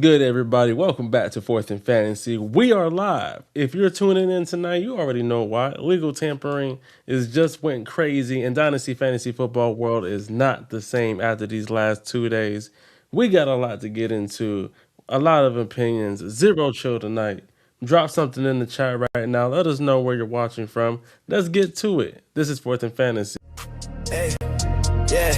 good, everybody? Welcome back to Fourth and Fantasy. We are live. If you're tuning in tonight, you already know why. Legal tampering is just went crazy, and Dynasty Fantasy Football world is not the same after these last 2 days. We got a lot to get into, a lot of opinions. Zero chill tonight. Drop something in the chat right now. Let us know where you're watching from. Let's get to it. This is Fourth and Fantasy. Hey, yeah.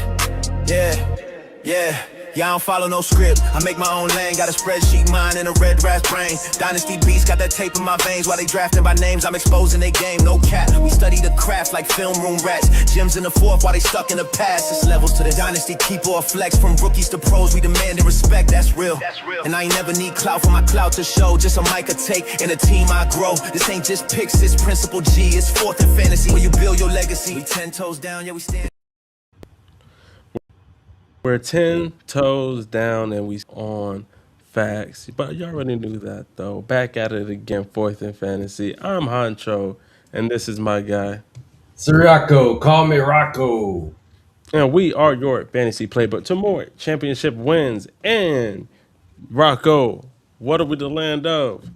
Yeah, I don't follow no script. I make my own lane, got a spreadsheet mind and a red rat brain. Dynasty beats got that tape in my veins while they drafting by names. I'm exposing their game, no cap. We study the craft like film room rats. Gyms in the fourth while they stuck in the past. It's levels to the dynasty, keep or flex. From rookies to pros, we demand and respect. That's real. And I ain't never need clout for my clout to show. Just a mic I take and a team I grow. This ain't just picks, it's principle G. It's Fourth and Fantasy where you build your legacy. We 10 toes down, yeah, we stand. We're 10 toes down and we on facts. But you already knew that, though. Back at it again, Fourth in Fantasy. I'm Honcho, and this is my guy. Sirocco, call me Rocco. And we are your fantasy playbook to more championship wins. And Rocco, what are we the land of?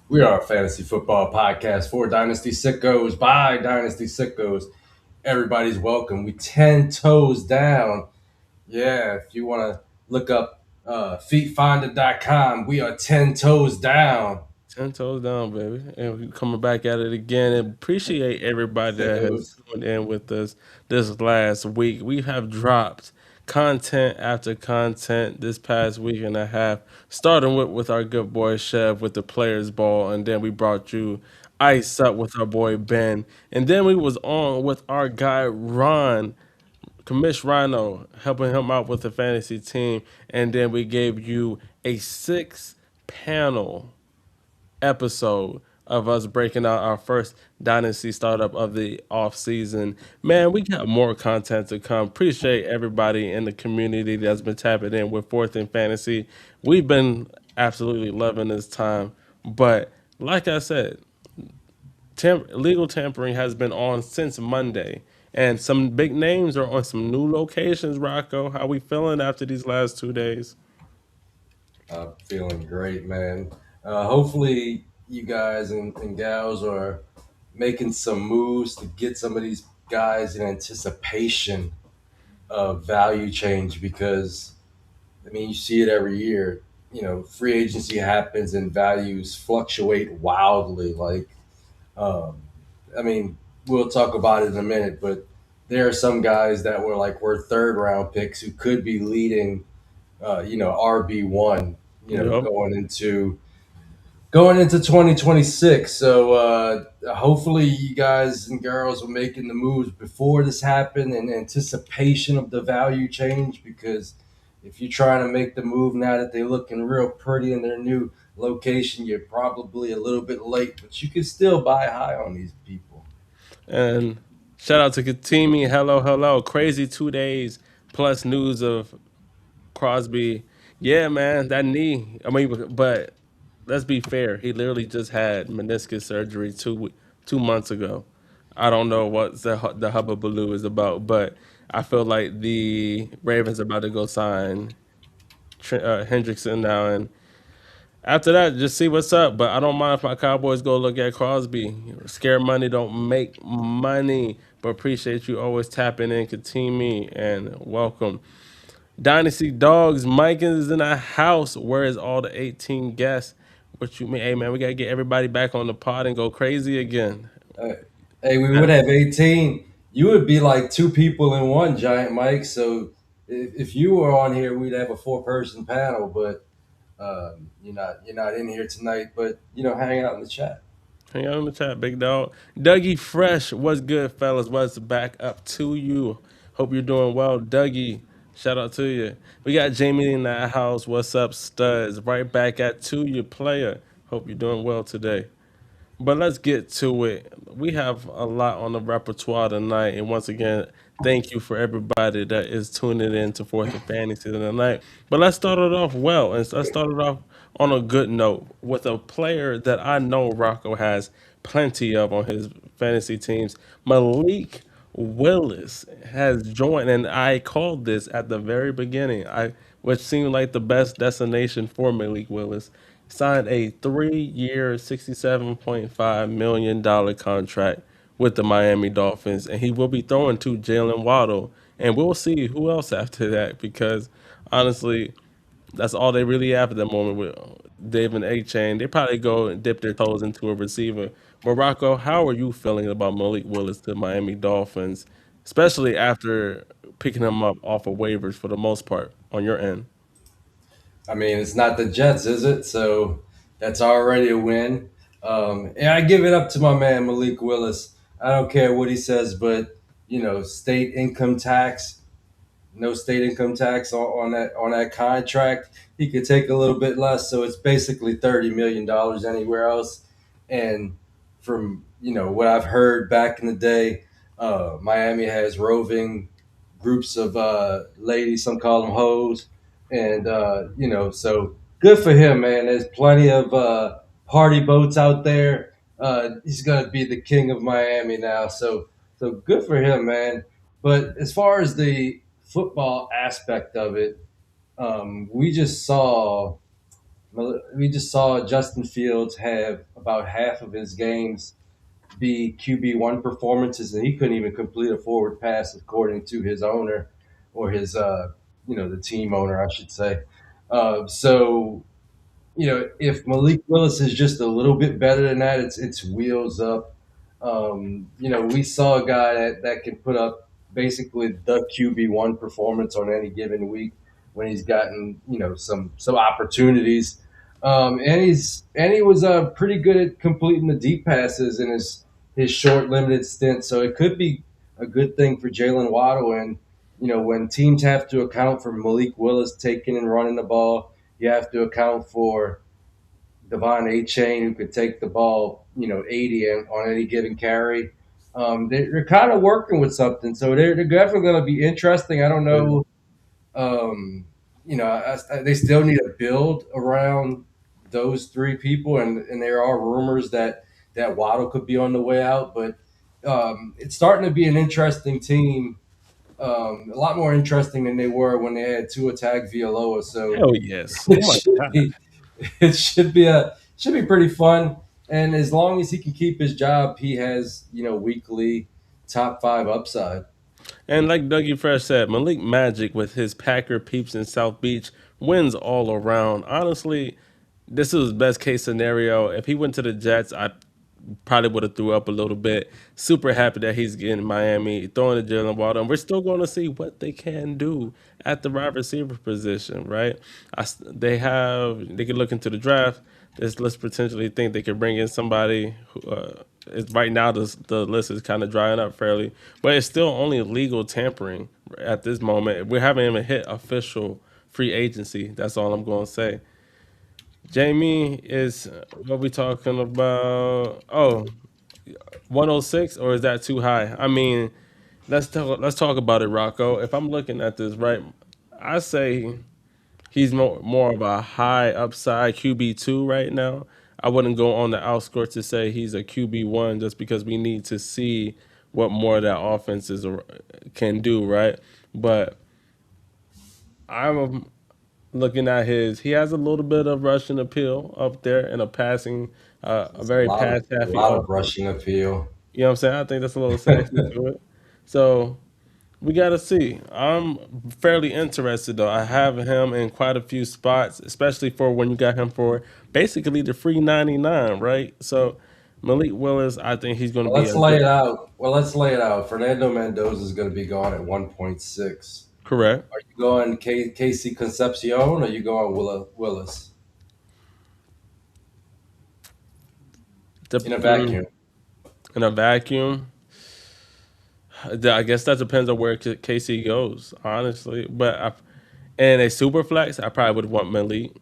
We are a fantasy football podcast for Dynasty Sickos by Dynasty Sickos. Everybody's welcome. We 10 toes down. Yeah, if you want to look up feetfinder.com, we are 10 toes down. 10 toes down, baby. And we coming back at it again. And appreciate everybody that has tuned in with us this last week. We have dropped content after content this past week and a half, starting with our good boy Chev with the Players Ball, and then we brought you Ice Up with our boy Ben, and then we was on with our guy Ron, Commish Rhino, helping him out with the fantasy team, and then we gave you a 6 panel episode of us breaking out our first dynasty startup of the off season. Man, we got more content to come. Appreciate everybody in the community that's been tapping in with Fourth in Fantasy. We've been absolutely loving this time. But like I said, legal tampering has been on since Monday. And some big names are on some new locations, Rocco. How we feeling after these last 2 days? I'm feeling great, man. Hopefully, you guys and gals are making some moves to get some of these guys in anticipation of value change because, I mean, you see it every year. You know, free agency happens and values fluctuate wildly. Um, I mean, we'll talk about it in a minute, but there are some guys that were third round picks who could be leading, RB1, Yep. going into 2026. So hopefully you guys and girls are making the moves before this happened in anticipation of the value change, because if you're trying to make the move now that they're looking real pretty in their new location, you're probably a little bit late, but you can still buy high on these people. And shout out to Katimi. Hello, hello. Crazy 2 days plus news of Crosby. Yeah, man, that knee. I mean, but let's be fair. He literally just had meniscus surgery 2 months ago. I don't know what the hubbubaloo is about, but I feel like the Ravens are about to go sign Hendrickson now, and after that, just see what's up. But I don't mind if my Cowboys go look at Crosby. Scare money don't make money. But appreciate you always tapping in, Katimi, and welcome. Dynasty Dogs, Mike is in the house. Where is all the 18 guests? What you mean? Hey, man, we got to get everybody back on the pod and go crazy again. Uh, Hey, we would have 18. You would be like two people in one, Giant Mike. So if you were on here, we'd have a four-person panel. But you're not in here tonight. But hang out in the chat. Hang out in the chat, big dog. Dougie Fresh, what's good, fellas? What's back up to you? Hope you're doing well, Dougie. Shout out to you. We got Jamie in the house. What's up, studs? Right back at to you, player. Hope you're doing well today. But let's get to it. We have a lot on the repertoire tonight, and once again, thank you for everybody that is tuning in to Fourth and Fantasy tonight. But let's start it off well, and let's start it off on a good note with a player that I know Rocco has plenty of on his fantasy teams. Malik Willis has joined, and I called this at the very beginning. which seemed like the best destination for Malik Willis, signed a 3-year, $67.5 million contract with the Miami Dolphins, and he will be throwing to Jalen Waddle, and we'll see who else after that because honestly, that's all they really have at the moment with David A. Chain. They probably go and dip their toes into a receiver. Morocco, how are you feeling about Malik Willis to Miami Dolphins, especially after picking him up off of waivers for the most part on your end? I mean, it's not the Jets, is it? So that's already a win. And I give it up to my man Malik Willis. I don't care what he says, but state income tax, no state income tax on that contract. He could take a little bit less, so it's basically $30 million anywhere else. And from what I've heard back in the day, Miami has roving groups of ladies. Some call them hoes, and so good for him, man. There's plenty of party boats out there. He's gonna be the king of Miami now, so good for him, man. But as far as the football aspect of it, we just saw Justin Fields have about half of his games be QB1 performances, and he couldn't even complete a forward pass according to his owner or his the team owner, I should say. So if Malik Willis is just a little bit better than that, it's wheels up. We saw a guy that can put up basically the QB1 performance on any given week when he's gotten some opportunities. And he was pretty good at completing the deep passes in his short limited stint. So it could be a good thing for Jalen Waddle. And when teams have to account for Malik Willis taking and running the ball, you have to account for Devon A. Chain, who could take the ball, 80 on any given carry. They're kind of working with something, so they're definitely going to be interesting. I don't know. Um, they still need to build around those three people, and there are rumors that Waddle could be on the way out, but it's starting to be an interesting team. A lot more interesting than they were when they had Tua Tagovailoa. So Hell yes. Oh it my should god. be it should be pretty fun. And as long as he can keep his job, he has weekly top five upside. And like Dougie Fresh said, Malik Magic with his Packer peeps in South Beach wins all around. Honestly, this is his best case scenario. If he went to the Jets, I probably would have threw up a little bit. Super happy that he's getting Miami, throwing the Jalen Waddle, and we're still going to see what they can do at the wide receiver position, right? They could look into the draft. Let's potentially think they could bring in somebody who. Right now, the list is kind of drying up fairly, but it's still only legal tampering at this moment. We haven't even hit official free agency. That's all I'm going to say. Jamie is what we talking about? Oh, 106, or is that too high? I mean, let's talk about it, Rocco. If I'm looking at this right, I say he's more of a high upside QB2 right now. I wouldn't go on the outskirts to say he's a QB1 just because we need to see what more of that offense can do, right? But I'm looking at he has a little bit of rushing appeal up there and a passing, a It's a very lot of pass a happy lot of offense. rushing appeal. You know what I'm saying? I think that's a little sexy to it. So we got to see. I'm fairly interested though. I have him in quite a few spots, especially for when you got him for basically the free 99, right? So Malik Willis, I think he's going to Well, be let's a lay good it out. Well, let's lay it out. Fernando Mendoza is going to be gone at 1.6. correct. Are you going Casey Concepcion or are you going Willis The, in a vacuum? in a vacuum, I guess that depends on where KC goes, honestly. In a super flex, I probably would want Malik.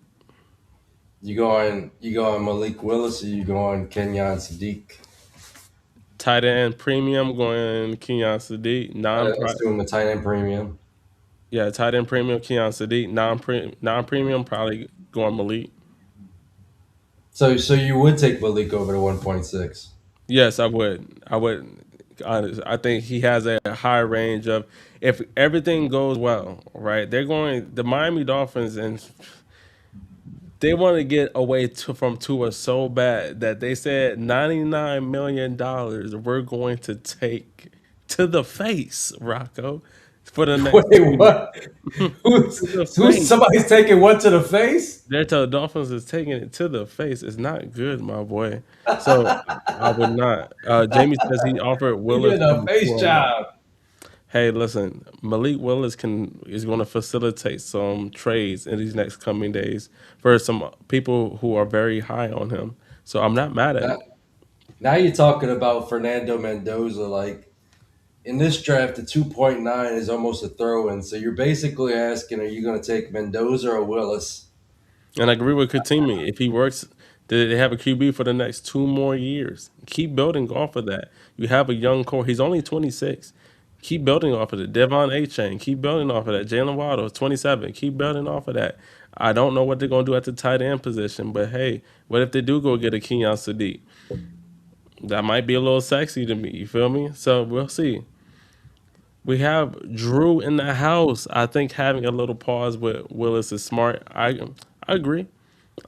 You going Malik Willis or you going Kenyon Sadiq? Tight end premium going Kenyon Sadiq. Let's do him a tight end premium. Yeah, tight end premium Keon Sadiq. Non premium probably going Malik. So you would take Malik over to 1.6. Yes, I would. I would. I think he has a high range of if everything goes well, right? They're going the Miami Dolphins and they want to get away from Tua so bad that they said $99 million we're going to take to the face, Rocco, for the next Wait, 2 years. what? To the Who's face. somebody's taking what to the face? They're telling Dolphins is taking it to the face. It's not good, my boy. So I would not. Jamie says he offered You Willis get a and face Tua. job. Hey, listen, Malik Willis is going to facilitate some trades in these next coming days for some people who are very high on him. So I'm not mad at Now, it. now you're talking about Fernando Mendoza. Like in this draft, the 2.9 is almost a throw in. So you're basically asking, are you going to take Mendoza or Willis? And I agree with Katimi. If he works, they have a QB for the next 2 more years. Keep building off of that. You have a young core. He's only 26. Keep building off of it. Devon A. Chain. Keep building off of that. Jalen Waddle, 27. Keep building off of that. I don't know what they're going to do at the tight end position, but hey, what if they do go get a Kenyon Sadiq? That might be a little sexy to me. You feel me? So we'll see. We have Drew in the house. I think having a little pause with Willis is smart. I agree.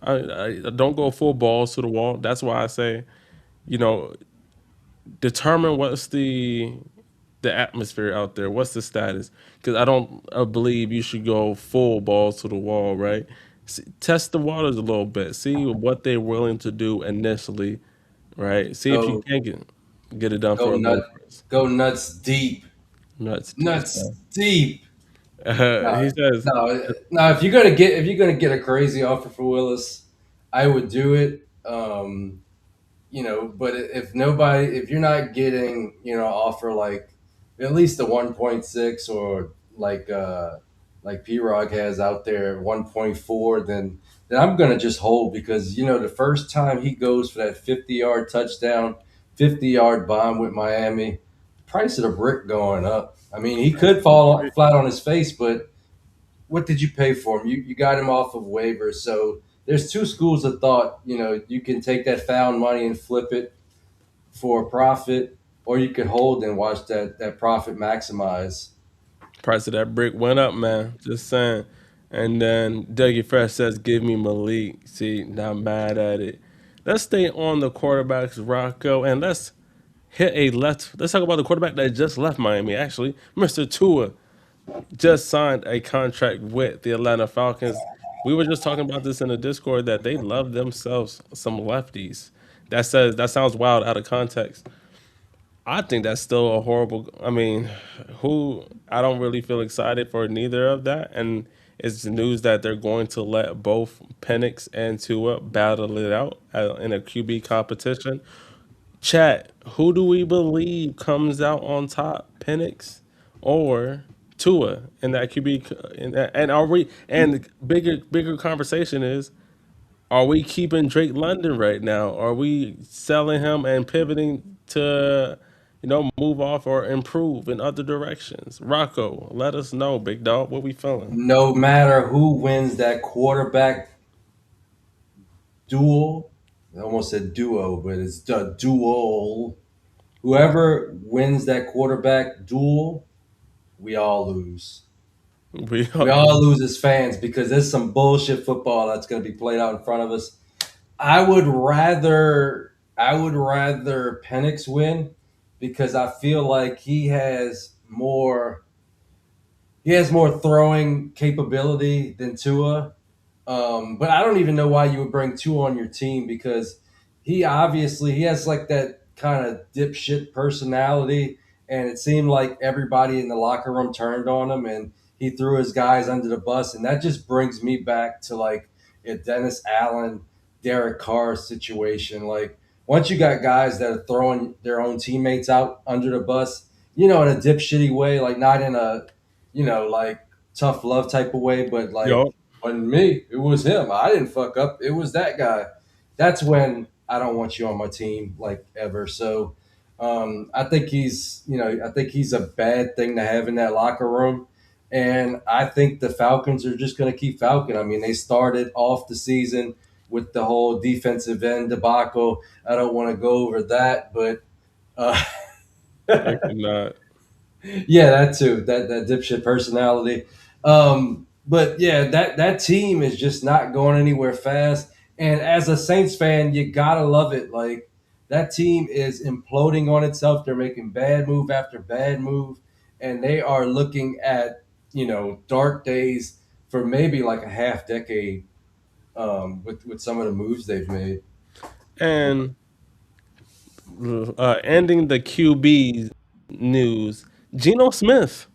I don't go full balls to the wall. That's why I say, you know, determine what's the atmosphere out there. What's the status? Because I don't believe you should go full balls to the wall, right? Test the waters a little bit. See what they're willing to do initially, right? See if you Go, can get it done go for a nut, low price. go nuts deep, Nuts. nuts deep. He No, says, no. If you're gonna get a crazy offer for Willis, I would do it. But if you're not getting, offer like at least a 1.6 or like P Rog has out there at 1.4, then I'm gonna just hold because the first time he goes for that 50-yard touchdown, 50-yard bomb with Miami, the price of the brick going up. I mean, he could fall flat on his face, but what did you pay for him? You got him off of waivers. So there's two schools of thought. You can take that found money and flip it for a profit, or you could hold and watch that profit maximize. price of that brick went up, man. Just saying. And then Dougie Fresh says, "Give me Malik." See, not mad at it. Let's stay on the quarterbacks, Rocco, and let's hit a left. Let's talk about the quarterback that just left Miami. Actually, Mr. Tua just signed a contract with the Atlanta Falcons. We were just talking about this in the Discord that they love themselves some lefties. That sounds wild out of context. I think that's still a horrible. I mean, who I don't really feel excited for neither of that. And it's news that they're going to let both Penix and Tua battle it out in a QB competition. Chat, who do we believe comes out on top, Penix or Tua in that QB? And are we? And the bigger conversation is are we keeping Drake London right now? Are we selling him and pivoting to, move off or improve in other directions? Rocco, let us know, big dog. What we feeling? No matter who wins that quarterback duel, I almost said duo, but it's the duel. Whoever wins that quarterback duel, we all lose. We We are, all lose as fans because there's some bullshit football that's going to be played out in front of us. I would rather Penix win because I feel like he has more throwing capability than Tua. But I don't even know why you would bring Tua on your team because he has like that kind of dipshit personality, and it seemed like everybody in the locker room turned on him, and he threw his guys under the bus, and that just brings me back to like a Dennis Allen, Derek Carr situation. Like once you got guys that are throwing their own teammates out under the bus, in a dipshitty way, like not in a like tough love type of way, but like yo, wasn't me. It was him. I didn't fuck up. It was that guy. That's when I don't want you on my team, like ever. So I think he's a bad thing to have in that locker room. And I think the Falcons are just going to keep Falcon. I mean, they started off the season with the whole defensive end debacle. I don't want to go over that, but uh, I cannot. Yeah, that too. That dipshit personality. But yeah, that team is just not going anywhere fast. And as a Saints fan, you gotta love it. Like that team is imploding on itself. They're making bad move after bad move, and they are looking at dark days for maybe like a half decade with some of the moves they've made. And ending the QB news, Geno Smith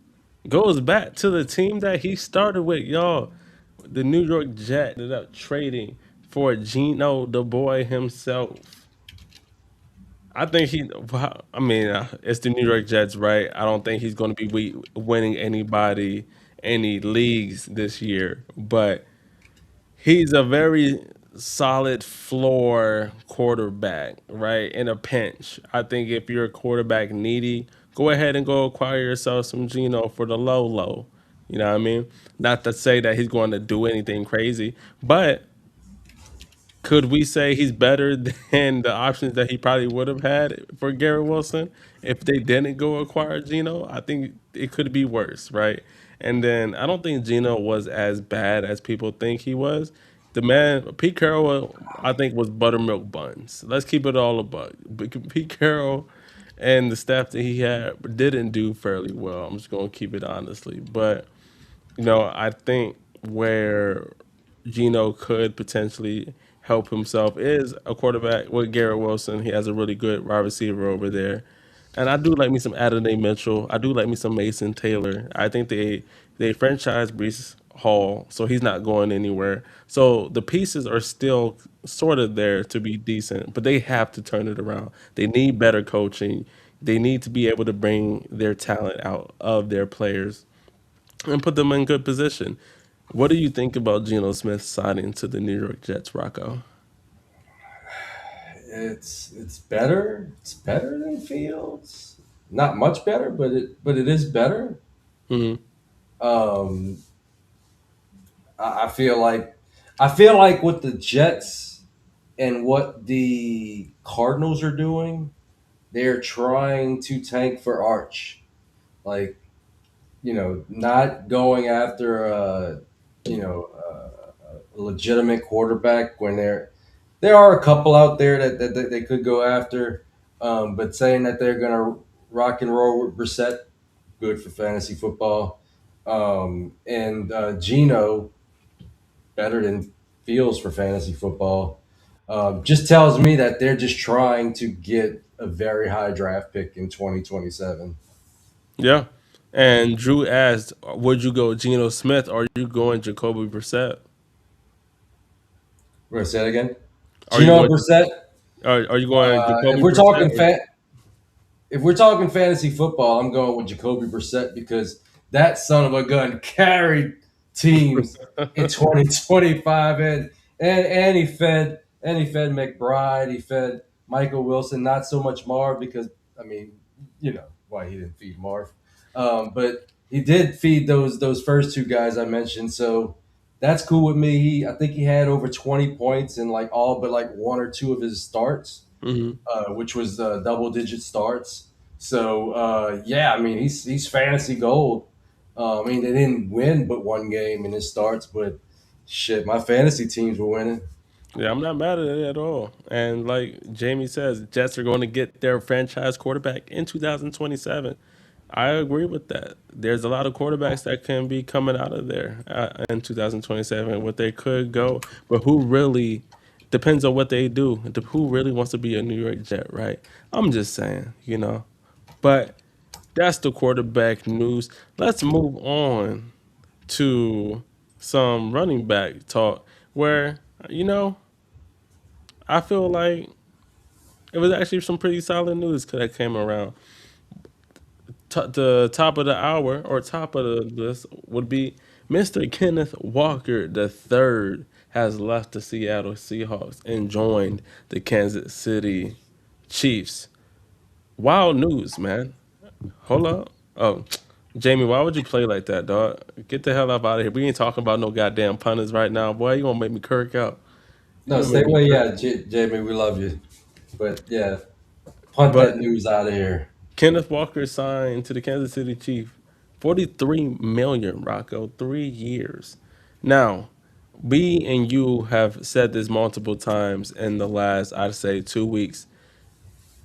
goes back to the team that he started with, y'all. The New York Jets ended up trading for Geno, the boy himself. I think he. Well, I mean, it's the New York Jets, right? I don't think he's going to be winning anybody any leagues this year, but he's a very solid floor quarterback, right? In a pinch. I think if you're a quarterback needy, go ahead and go acquire yourself some Geno for the low low. You know what I mean? Not to say that he's going to do anything crazy, but could we say he's better than the options that he probably would have had for Garrett Wilson if they didn't go acquire Geno? I think it could be worse, right? And then I don't think Geno was as bad as people think he was. The man, Pete Carroll, I think was buttermilk buns. Let's keep it all a buck. But Pete Carroll and the staff that he had didn't do fairly well. I'm just going to keep it honestly. But I think where Gino could potentially help himself is a quarterback with Garrett Wilson. He has a really good wide receiver over there. And I do like me some Adonai Mitchell. I do like me some Mason Taylor. I think they franchise Brees Hall, so he's not going anywhere. So the pieces are still sort of there to be decent, but they have to turn it around. They need better coaching. They need to be able to bring their talent out of their players and put them in good position. What do you think about Geno Smith signing to the New York Jets, Rocco? It's better. It's better than Fields. Not much better, but it is better. Hmm. Um, I feel like with the Jets and what the Cardinals are doing, they're trying to tank for Arch. Like not going after a legitimate quarterback when there are a couple out there that they could go after, but saying that they're gonna rock and roll with Brissett, good for fantasy football, and Geno better than Fields for fantasy football. Just tells me that they're just trying to get a very high draft pick in 2027. Yeah. And Drew asked, would you go Geno Smith or are you going Jacoby Brissett? We're gonna say that again. Are you Geno going Brissett. are you going If Jacoby we're Brissett talking or if we're talking fantasy football, I'm going with Jacoby Brissett because that son of a gun carried teams in 2025, and he fed McBride, he fed Michael Wilson, not so much Marv because I mean, why he didn't feed Marv, but he did feed those first two guys I mentioned, so that's cool with me. I think he had over 20 points in like all but like one or two of his starts, Mhm. which was double digit starts. So yeah, I mean he's fantasy gold. I mean they didn't win but one game in his starts, but shit, my fantasy teams were winning. Yeah, I'm not mad at it at all. And like Jamie says, Jets are going to get their franchise quarterback in 2027. I agree with that. There's a lot of quarterbacks that can be coming out of there in 2027, what they could go, but who really depends on what they do. Who really wants to be a New York Jet, right? I'm just saying. But that's the quarterback news. Let's move on to some running back talk where, you know, I feel like it was actually some pretty solid news that came around. The top of the hour or top of the list would be Mr. Kenneth Walker the third has left the Seattle Seahawks and joined the Kansas City Chiefs. Wild news, man. Hold up. Oh, Jamie, why would you play like that, dog? Get the hell up out of here. We ain't talking about no goddamn punters right now, boy. You gonna make me kirk out. You No, gonna stay make me away. kirk. Yeah, Jamie, we love you, but yeah, punt But that news out of here. Kenneth Walker signed to the Kansas City Chiefs, 43 million. Rocco, 3 years. Now, we and you have said this multiple times in the last, I'd say, 2 weeks.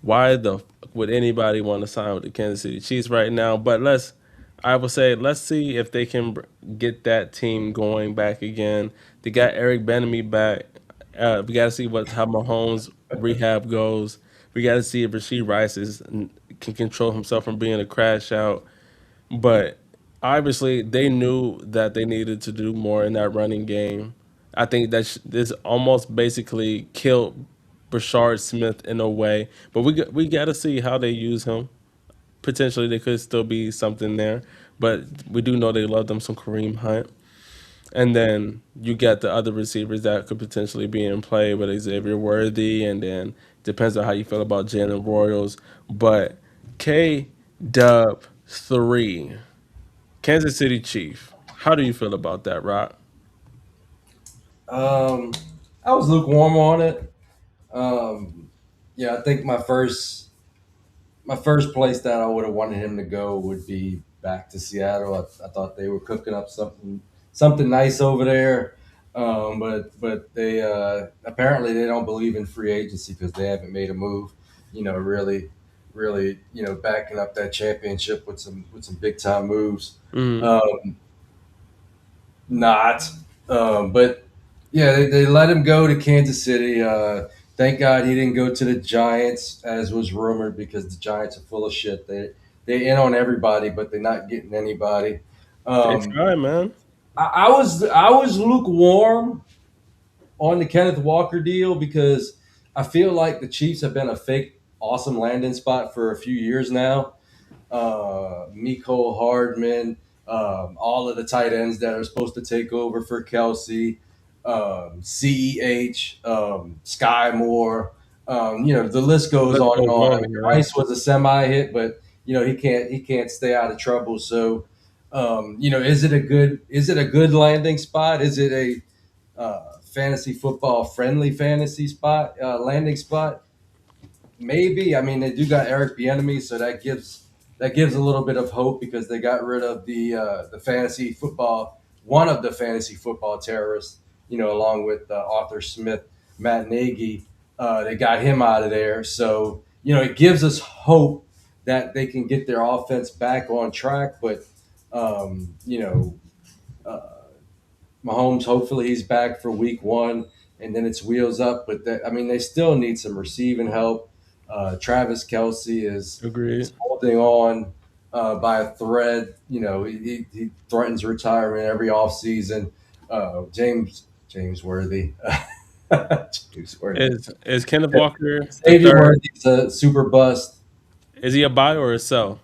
Why the would anybody want to sign with the Kansas City Chiefs right now? But I would say, let's see if they can get that team going back again. They got Eric Benamy back. We got to see how Mahomes' rehab goes. We got to see if Rasheed Rice can control himself from being a crash out. But obviously, they knew that they needed to do more in that running game. I think that this almost basically killed Brashard Smith in a way. But we got to see how they use him. Potentially, there could still be something there. But we do know they love them some Kareem Hunt. And then you get the other receivers that could potentially be in play with Xavier Worthy, and then depends on how you feel about Jalen Royals. But K Dub 3, Kansas City Chief. How do you feel about that, Rock? Um, I was lukewarm on it. Um, yeah, I think my first place that I would have wanted him to go would be back to Seattle. I thought they were cooking up something nice over there, but they apparently they don't believe in free agency because they haven't made a move. Really, backing up that championship with some big time moves. Mm, Um, not. But yeah, they let him go to Kansas City. Thank God he didn't go to the Giants, as was rumored, because the Giants are full of shit. They in on everybody, but they're not getting anybody. they Um, try, man. I was lukewarm on the Kenneth Walker deal because I feel like the Chiefs have been a fake awesome landing spot for a few years now. Miko Hardman, all of the tight ends that are supposed to take over for Kelsey, CEH, Sky Moore. The list goes Let's on go and on. I mean, on, man. Rice was a semi hit, but he can't stay out of trouble. So, is it a good landing spot? Is it a fantasy football friendly fantasy spot landing spot? Maybe. I mean, they do got Eric Bieniemy, so that gives a little bit of hope because they got rid of the fantasy football, one of the fantasy football terrorists. Along with Arthur Smith, Matt Nagy. They got him out of there, so it gives us hope that they can get their offense back on track. But um, you know, uh, Mahomes, hopefully he's back for week one, and then it's wheels up. But they still need some receiving help. Travis Kelsey is Agreed. holding on by a thread. He threatens retirement every offseason. James Worthy. James Worthy. Is Kenneth Walker the Xavier third? Worthy's a super bust. Is he a buy or a sell?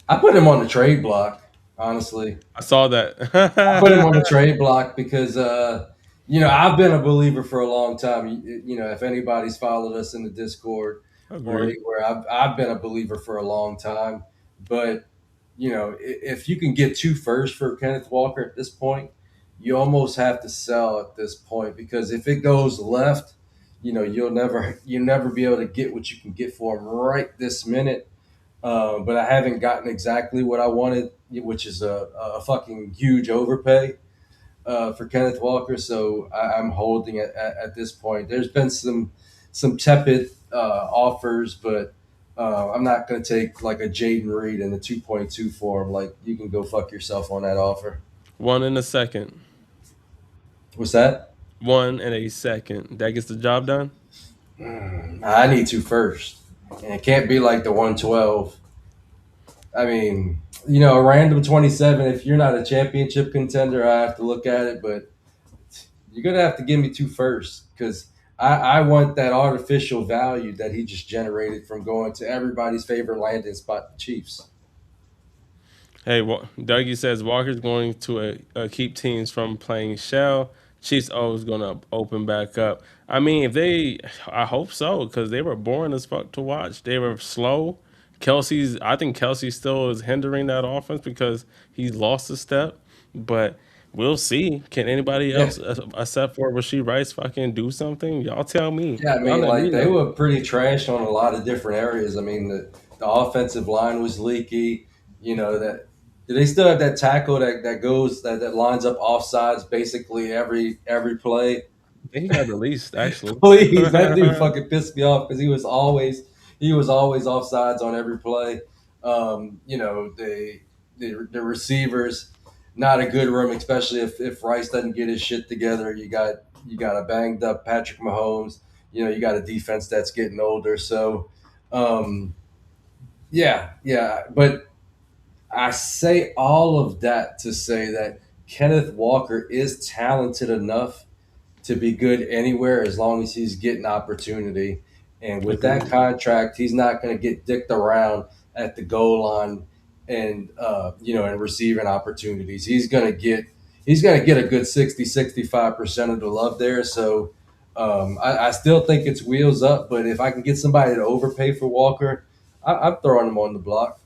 I put him on the trade block, honestly. I saw I put him on the that. trade block because I've been a believer for a long time. If anybody's followed us in the Discord or Agreed. anywhere, I've been a believer for a long time. But if you can get two first for Kenneth Walker at this point, you almost have to sell at this point because if it goes left, you'll never be able to get what you can get for him right this minute. But I haven't gotten exactly what I wanted, which is a fucking huge overpay for Kenneth Walker. So I'm holding it at this point. There's been some tepid offers, but I'm not going to take like a Jaden Reed in the 2.2 for him. Like you can go fuck yourself on that offer. One in a second. What's that? One in a second. That gets the job done. I need two first, and it can't be like the 112. I mean, a random 27. If you're not a championship contender, I have to look at it, but you're gonna have to give me two first because I want that artificial value that he just generated from going to everybody's favorite landing spot, the Chiefs. Hey, Dougie says Walker's going to keep teams from playing shell. Chiefs always going to open back up. I mean, I hope so because they were boring as fuck to watch. They were slow. I think Kelsey still is hindering that offense because he's lost a step. But We'll see. Can anybody Yeah. else except for Rasheed Rice fucking do something? Y'all tell me. Yeah, I Y'all mean, let me like they know. were pretty trash on a lot of different areas. I mean, the offensive line was leaky. You know that do they still have that tackle that goes that lines up offsides basically every play? I think he got released actually. Please, that dude fucking pissed me off because he was always offsides on every play. You know the receivers not a good room, especially if Rice doesn't get his shit together. You got a banged up Patrick Mahomes. You know you got a defense that's getting older. So um, yeah, but I say all of that to say that Kenneth Walker is talented enough to be good anywhere as long as he's getting opportunity. And with that Agreed. contract, he's not going to get dicked around at the goal line and and receiving opportunities. He's going to get a good 60-65% of the love there. So I still think it's wheels up, but if I can get somebody to overpay for Walker, I'm throwing him on the block.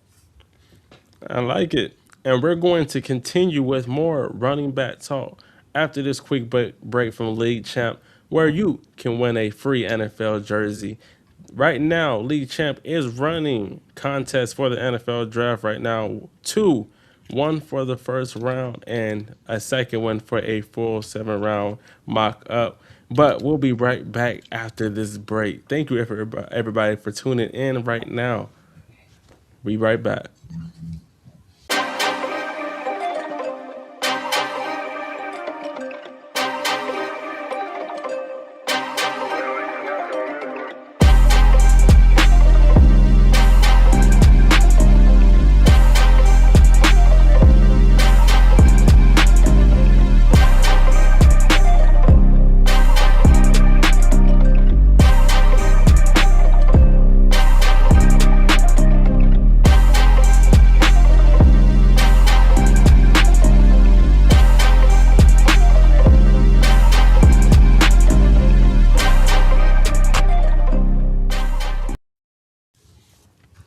I like it. And we're going to continue with more running back talk after this quick break from League Champ, where you can win a free NFL jersey. Right now, League Champ is running contests for the NFL draft right now. Two, one for the first round and a second one for a full 7 round mock up. But we'll be right back after this break. Thank you, everybody, for tuning in right now. Be right back.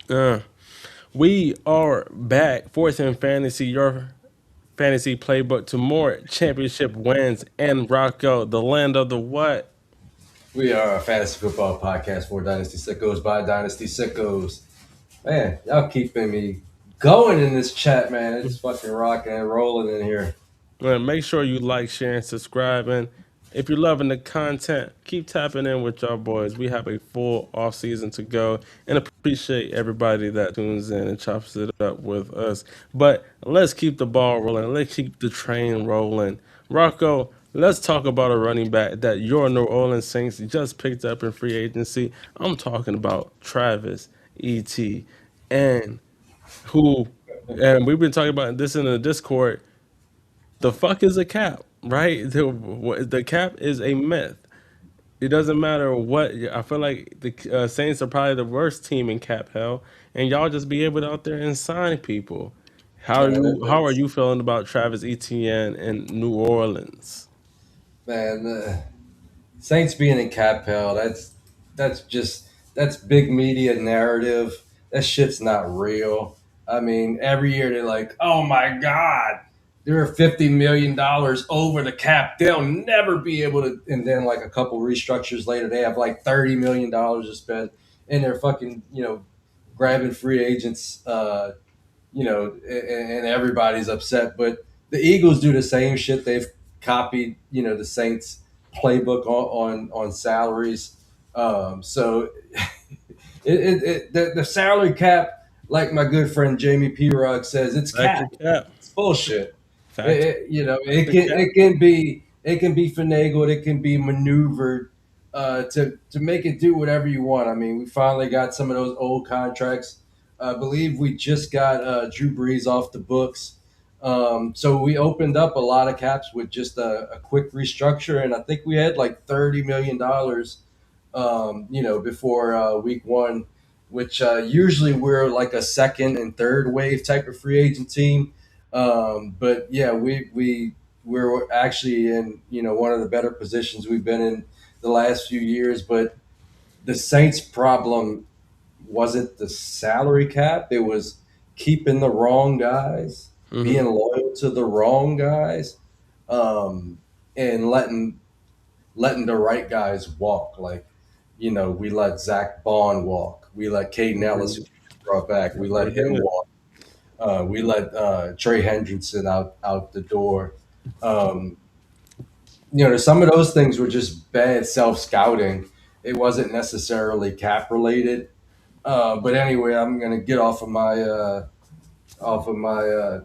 Uh, we are back. Fourth in fantasy, your fantasy playbook to more championship wins and Rocco, the land of the what? We are a fantasy football podcast for Dynasty Sickos by Dynasty Sickos. Man, y'all keeping me going in this chat, man. It's fucking rocking and rolling in here. Make sure you like, share, and subscribe. And if you're loving the content, keep tapping in with y'all boys. We have a full off season to go, and appreciate everybody that tunes in and chops it up with us. But let's keep the ball rolling. Let's keep the train rolling. Rocco, let's talk about a running back that your New Orleans Saints just picked up in free agency. I'm talking about Travis Et, and who, and we've been talking about this in the Discord. The fuck is a cap, right? The cap is a myth. It doesn't matter what. I feel like the Saints are probably the worst team in cap hell, and y'all just be able to out there and sign people. Man, How are you feeling about Travis Etienne in New Orleans? man, Saints being in cap hell, that's big media narrative. That shit's not real. I mean, every year they're like, oh my God, they're $50 million over the cap. They'll never be able to. And then, like a couple restructures later, they have like $30 million to spend, and they're fucking, grabbing free agents, and everybody's upset. But the Eagles do the same shit. They've copied, the Saints playbook on salaries. So the salary cap, like my good friend Jamie P. Rugg says, it's Factor cap. cap. It's bullshit. Factor. It Factor can cap. it can be it can be finagled, it can be maneuvered to make it do whatever you want. I mean, we finally got some of those old contracts. I believe we just got Drew Brees off the books. So we opened up a lot of caps with just a quick restructure, and I think we had like $30 million, before week one, which usually we're like a second and third wave type of free agent team. But yeah, we're actually in one of the better positions we've been in the last few years. But the Saints' problem wasn't the salary cap; it was keeping the wrong guys, being Hmm. loyal to the wrong guys. um, and letting the right guys walk. Like, we let Zach Bond walk. We let Caden Ellis, who Mhm. we just brought back. We We let him did. walk. We let Trey Hendrickson out the door. Um, some of those things were just bad self scouting. It wasn't necessarily cap related. But anyway, I'm gonna get off of my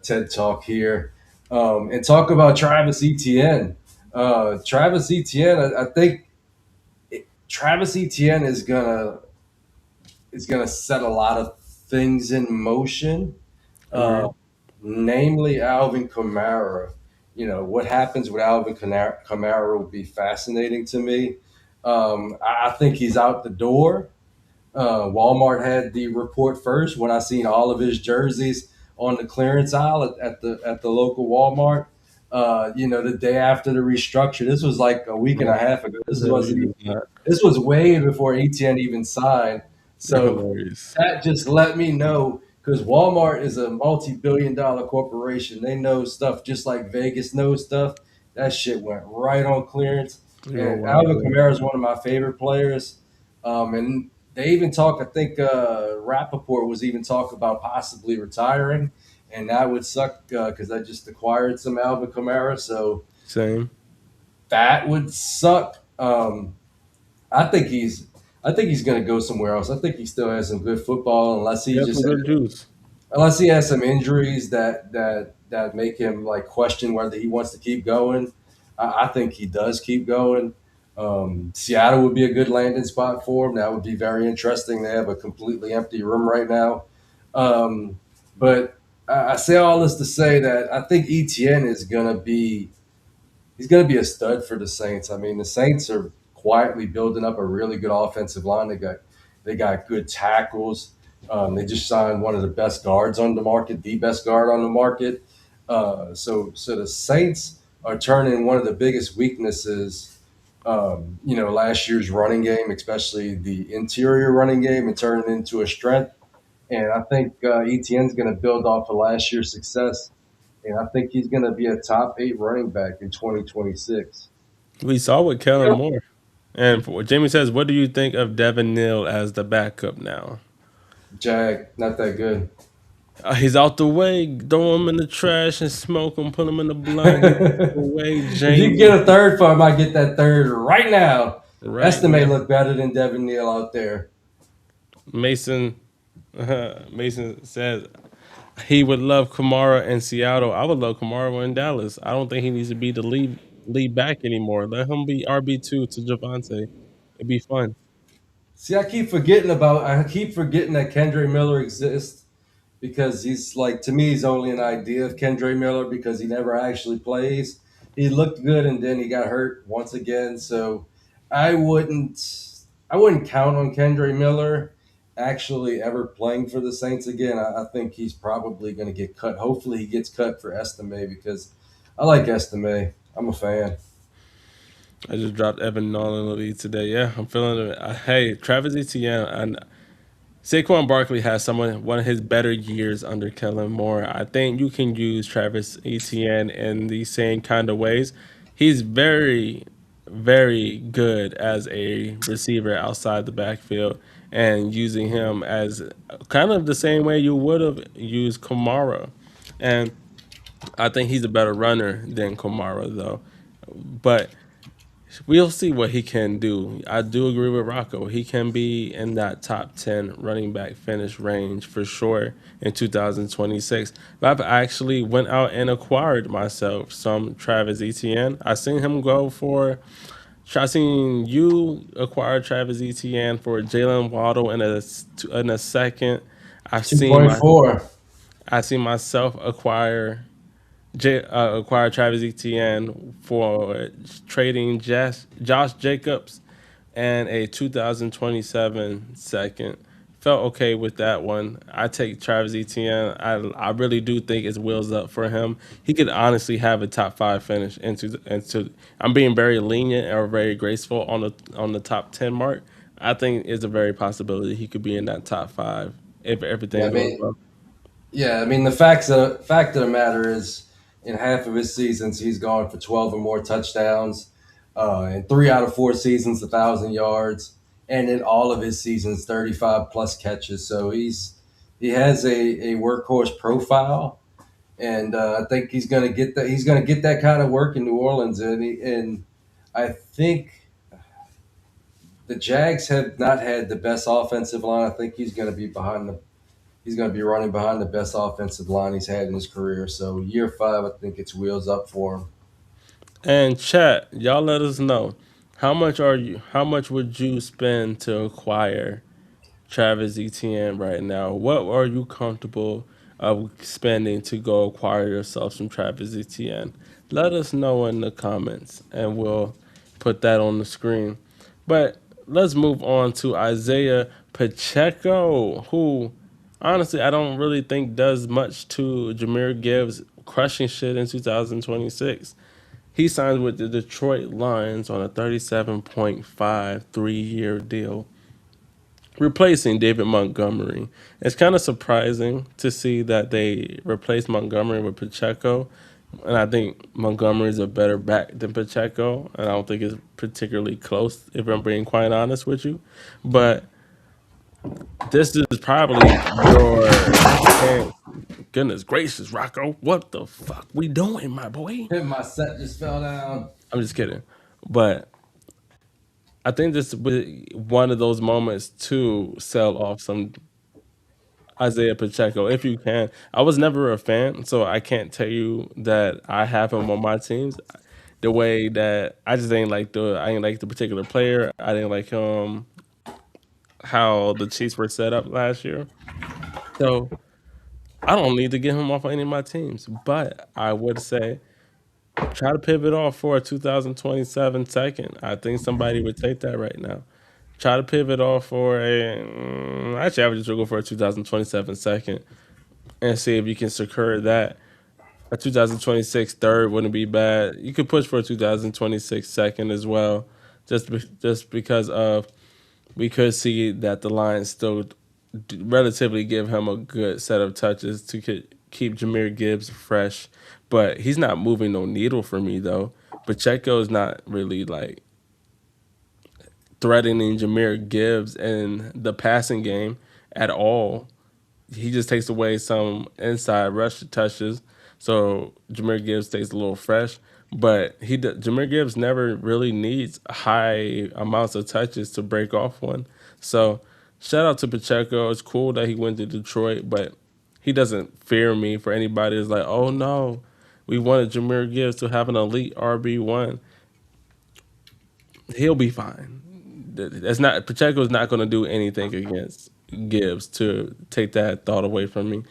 TED talk here, and talk about Travis Etienne. Travis Etienne, I think Travis Etienne is gonna set a lot of things in motion, uh, Agreed. namely Alvin Kamara. What happens with Alvin Kamara will be fascinating to me. I think he's out the door. Walmart had the report first when I seen all of his jerseys on the clearance aisle at the local Walmart. The day after the restructure. This was like a week and a No, half ago. This no, wasn't. he is not. This was way before ATN even signed. You're So hilarious. that just let me know, because Walmart is a multi-billion-dollar corporation. They know stuff just like Vegas knows stuff. That shit went right on clearance. You're a And wild Alvin boy. Kamara is one of my favorite players. And they even talk, I think Rappaport was even talking about possibly retiring. And that would suck because I just acquired some Alvin Kamara. So Same. that would suck. I think he's I think he's going to go somewhere else. I think he still has some good football, He has some good juice. unless he has some injuries that make him like question whether he wants to keep going. I think he does keep going. Seattle would be a good landing spot for him. That would be very interesting. They have a completely empty room right now. But I say all this to say that I think ETN is going to be he's going to be a stud for the Saints. I mean, the Saints are quietly building up a really good offensive line. They got good tackles. They just signed one of the best guards on the market, the best guard on the market. So the Saints are turning one of the biggest weaknesses, last year's running game, especially the interior running game, and turning it into a strength. And I think ETN's going to build off of last year's success, and I think he's going to be a top 8 running back in 2026. We saw with Kellen Yep. Moore. And for, Jamie says, what do you think of Devin Neal as the backup now? Jag, not that good. He's out the way. Throw him in the trash and smoke him. Put him in the blunt. Get out the way, If you Jamie. get a third for him, I get that third right now. Right Estimate now. look better than Devin Neal out there. Mason Mason says he would love Kamara in Seattle. I would love Kamara in Dallas. I don't think he needs to be the lead back anymore. Let him be RB2 to Javante. It'd be fun. See, I keep forgetting that Kendre Miller exists, because he's like, to me, he's only an idea of Kendre Miller because he never actually plays. He looked good and then he got hurt once again. So I wouldn't I wouldn't count on Kendre Miller actually ever playing for the Saints again. I think he's probably going to get cut. Hopefully he gets cut for Estime, because I like Estime. I'm a fan. I just dropped Evan Nolan in the lead today. Yeah, I'm feeling it. Hey, Travis Etienne and Saquon Barkley has one of his better years under Kellen Moore. I think you can use Travis Etienne in the same kind of ways. He's very, very good as a receiver outside the backfield, and using him as kind of the same way you would have used Kamara. And I think he's a better runner than Kamara, though. But we'll see what he can do. I do agree with Rocco. He can be in that top 10 running back finish range for sure in 2026. But I've actually went out and acquired myself some Travis Etienne. I seen him go for. I seen you acquire Travis Etienne for Jalen Waddle in a second. I've seen my 2.4. I seen myself acquire Travis Etienne for trading Josh Jacobs and a 2027 second. Felt okay with that one. I take Travis Etienne. I really do think it's wheels up for him. He could honestly have a top five finish into. I'm being very lenient or very graceful on the top 10 mark. I think it's a very possibility he could be in that top five if Yeah, everything I goes mean, well. yeah, I mean the fact of the matter is In half of his seasons, he's gone for 12 or more touchdowns. In 3 out of 4 seasons, 1,000 yards, and in all of his seasons, 35 plus catches. So he has a workhorse profile, and I think he's going to get that. He's going to get that kind of work in New Orleans, and I think the Jags have not had the best offensive line. I think he's going to be behind the he's going to be running behind the best offensive line he's had in his career. So year 5, I think it's wheels up for him. And chat, y'all let us know how much would you spend to acquire Travis Etienne right now? What are you comfortable of spending to go acquire yourself some Travis Etienne? Let us know in the comments and we'll put that on the screen. But let's move on to Isaiah Pacheco, who honestly I don't really think does much to Jameer Gibbs crushing shit in 2026. He signed with the Detroit Lions on a 37.5 3-year deal, replacing David Montgomery. It's kind of surprising to see that they replaced Montgomery with Pacheco. And I think Montgomery is a better back than Pacheco. And I don't think it's particularly close, if I'm being quite honest with you. But this is probably your chance. Goodness gracious, Rocco. What the fuck we doing, my boy? My set just fell down. I'm just kidding. But I think this was one of those moments to sell off some Isaiah Pacheco if you can. I was never a fan, so I can't tell you that I have him on my teams. The way that I ain't like the particular player. I didn't like how the Chiefs were set up last year. So I don't need to get him off any of my teams. But I would say try to pivot off for a 2027 second. I think somebody would take that right now. Try to pivot off for actually I would just go for a 2027 second and see if you can secure that. A 2026 third wouldn't be bad. You could push for a 2026 second as well, just because of we could see that the Lions still relatively give him a good set of touches to keep Jameer Gibbs fresh, but he's not moving no needle for me though. Pacheco is not really like threatening Jameer Gibbs in the passing game at all. He just takes away some inside rush touches, so Jameer Gibbs stays a little fresh. But Jameer Gibbs never really needs high amounts of touches to break off one. So shout out to Pacheco. It's cool that he went to Detroit, but he doesn't fear me for anybody that's like, oh no, we wanted Jameer Gibbs to have an elite RB1. He'll be fine. That's not Pacheco's not going to do anything against Gibbs to take that thought away from me.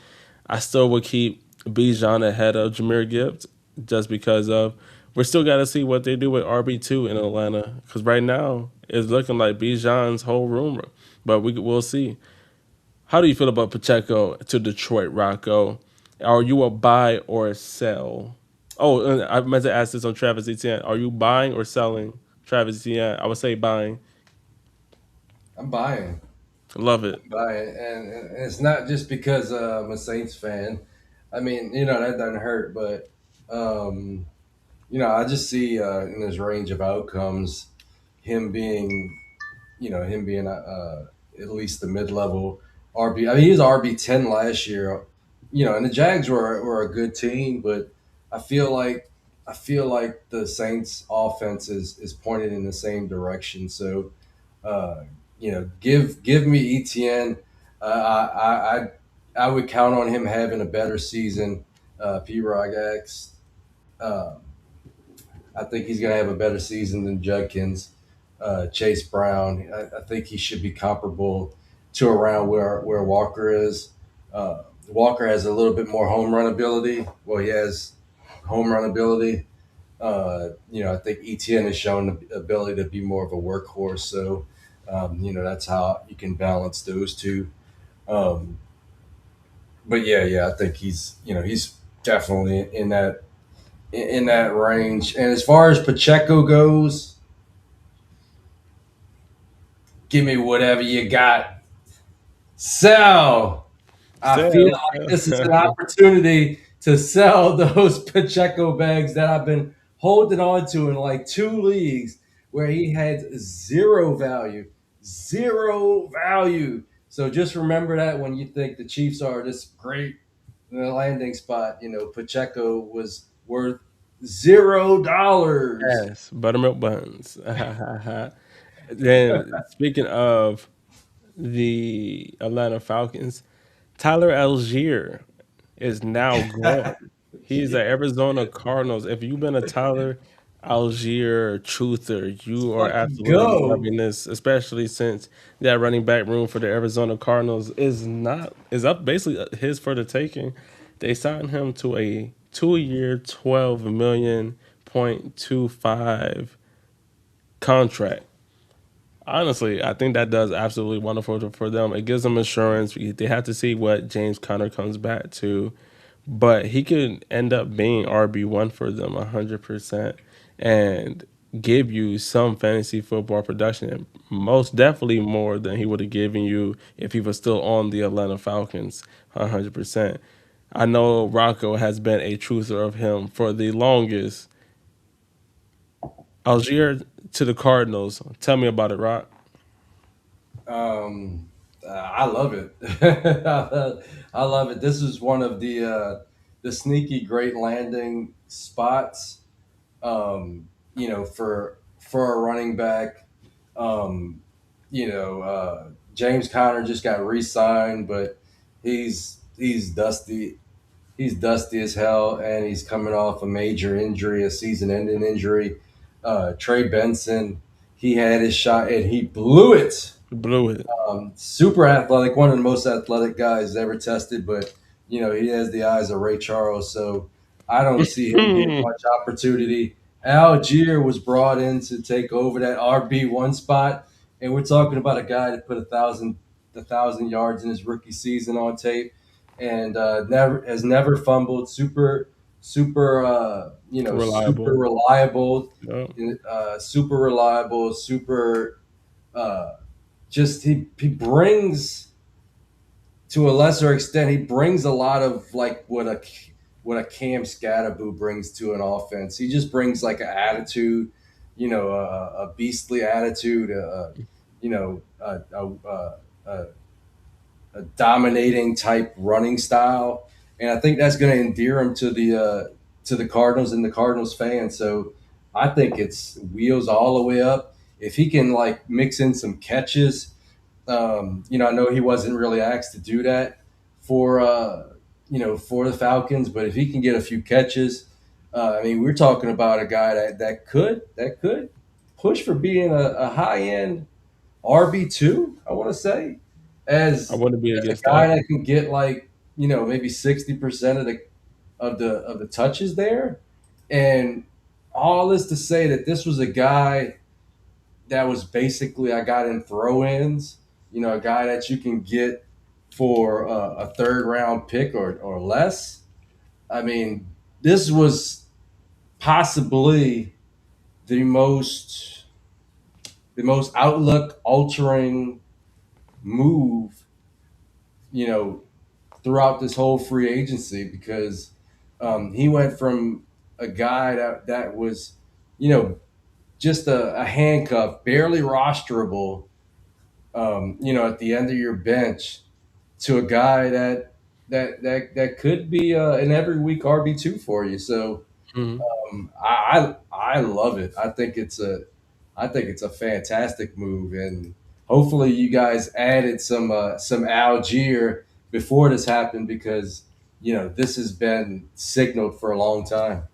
I still would keep Bijan ahead of Jameer Gibbs just because of we're still got to see what they do with RB2 in Atlanta because right now it's looking like Bijan's whole room, but we'll see. How do you feel about Pacheco to Detroit, Rocco? Are you a buy or a sell? Oh, and I meant to ask this on Travis Etienne. Are you buying or selling Travis Etienne? I would say buying. I'm buying. Love it. Buying. And it's not just because I'm a Saints fan. I mean, that doesn't hurt, but, um, I just see in his range of outcomes him being him being at least the mid-level RB. I mean, he was RB10 last year, and the Jags were a good team, but I feel like the Saints' offense is pointed in the same direction. So, give me ETN. I would count on him having a better season. P. Rogax. I think he's going to have a better season than Judkins, Chase Brown. I think he should be comparable to around where Walker is. Walker has a little bit more home run ability. Well, he has home run ability. I think ETN has shown the ability to be more of a workhorse. So, that's how you can balance those two. Um, but yeah, I think he's definitely in that range. And as far as Pacheco goes, give me whatever you got. So I feel Sell. like this is an opportunity to sell those Pacheco bags that I've been holding on to in like two leagues where he had zero value, zero value. So just remember that when you think the Chiefs are this great landing spot, Pacheco was worth $0. Yes, buttermilk buns. Then speaking of the Atlanta Falcons, Tyler Algier is now gone. He's the Arizona Cardinals. If you've been a Tyler Algier truther, you are Fucking absolutely go. loving this, especially since that running back room for the Arizona Cardinals is up basically his for the taking. They signed him to a 2 year, 12 million 0.25 contract. Honestly, I think that does absolutely wonderful for them. It gives them insurance. They have to see what James Conner comes back to, but he could end up being RB1 for them 100% and give you some fantasy football production. Most definitely more than he would have given you if he was still on the Atlanta Falcons 100%. I know Rocco has been a truther of him for the longest. Algier to the Cardinals. Tell me about it, Rock. I love it. I love it. This is one of the sneaky great landing spots. For a running back. Um, James Conner just got re-signed, but he's dusty. He's dusty as hell, and he's coming off a major injury, a season-ending injury. Trey Benson, he had his shot and he blew it. Blew it. Super athletic, one of the most athletic guys ever tested, but he has the eyes of Ray Charles, so I don't see him getting much opportunity. Algier was brought in to take over that RB1 spot, and we're talking about a guy that put a thousand yards in his rookie season on tape, and never fumbled. Super Reliable. reliable, Yeah. super reliable, super. Uh, just he brings, to a lesser extent, he brings a lot of like what a Cam Scatterboo brings to an offense. He just brings like an attitude, a beastly attitude, a dominating type running style, and I think that's going to endear him to the Cardinals and the Cardinals fans. So I think it's wheels all the way up. If he can like mix in some catches, I know he wasn't really asked to do that for the Falcons, but if he can get a few catches, I mean, we're talking about a guy that could push for being a high end RB2. I want to say, I as wouldn't be as a against guy that. that can get like maybe 60% of the touches there, and all this to say that this was a guy that was basically, I got in throw-ins, a guy that you can get for a third round pick or less. I mean, this was possibly the most the most outlook altering move, you know, throughout this whole free agency, because he went from a guy that was, you know, just a handcuff, barely rosterable, at the end of your bench, to a guy that could be an every week RB2 for you. So Mhm. I love it. I think it's a fantastic move, and hopefully you guys added some Algier before this happened, because this has been signaled for a long time.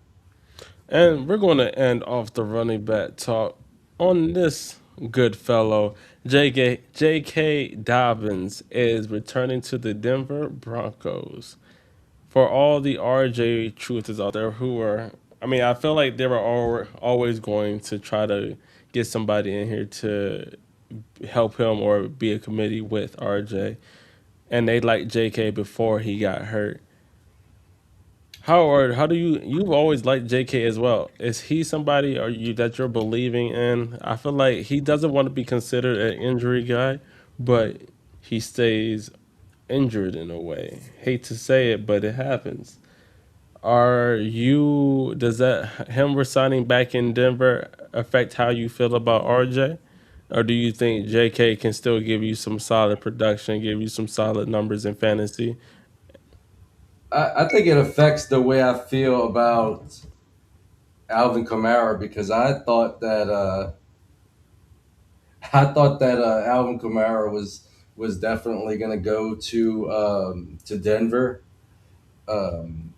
And we're going to end off the running back talk on this good fellow. J.K. Dobbins is returning to the Denver Broncos. For all the RJ truthers out there who are, I mean, I feel like they were always going to try to get somebody in here to help him or be a committee with RJ. And they liked JK before he got hurt. Howard, how do you've always liked JK as well? Is he somebody are you that you're believing in? I feel like he doesn't want to be considered an injury guy, but he stays injured in a way. Hate to say it, but it happens. Does that him resigning back in Denver affect how you feel about RJ? Or do you think JK can still give you some solid production, give you some solid numbers in fantasy? I think it affects the way I feel about Alvin Kamara because I thought that Alvin Kamara was definitely going to go to Denver. Um,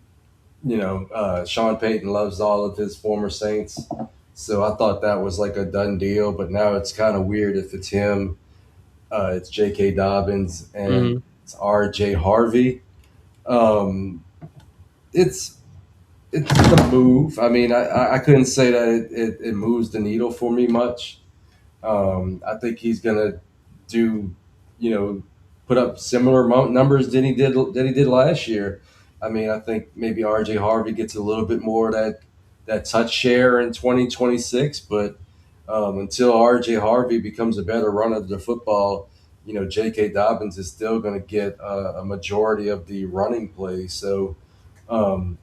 Sean Payton loves all of his former Saints, so I thought that was like a done deal. But now it's kind of weird if it's him, it's J.K. Dobbins, and Hmm. it's R.J. Harvey. Um, it's it's the move. I mean, I couldn't say that it moves the needle for me much. I think he's gonna do, you know, put up similar numbers than he did last year. I mean, I think maybe R.J. Harvey gets a little bit more of that touch share in 2026, but until R.J. Harvey becomes a better runner of the football, J.K. Dobbins is still going to get a majority of the running plays. So um,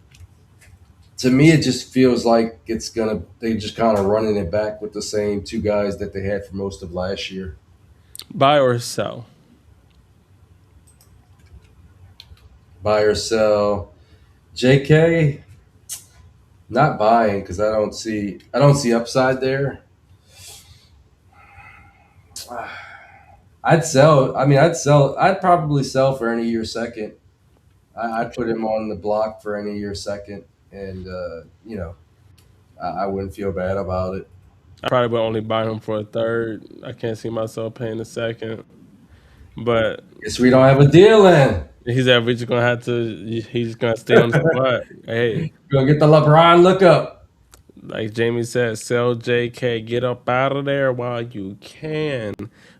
to me, it just feels like they just kind of running it back with the same two guys that they had for most of last year. Buy or sell? Buy or sell. JK, not buying because I don't see upside there. I'd sell. I mean, I'd sell. I'd probably sell for any year second. I'd put him on the block for any year second, and I wouldn't feel bad about it. I probably would only buy him for a third. I can't see myself paying a second. But Guess we don't have a deal in. he's that we just gonna have to. He's gonna stay on the spot. Hey, Gonna get the LeBron look up. like Jamie said, sell JK, get up out of there while you can.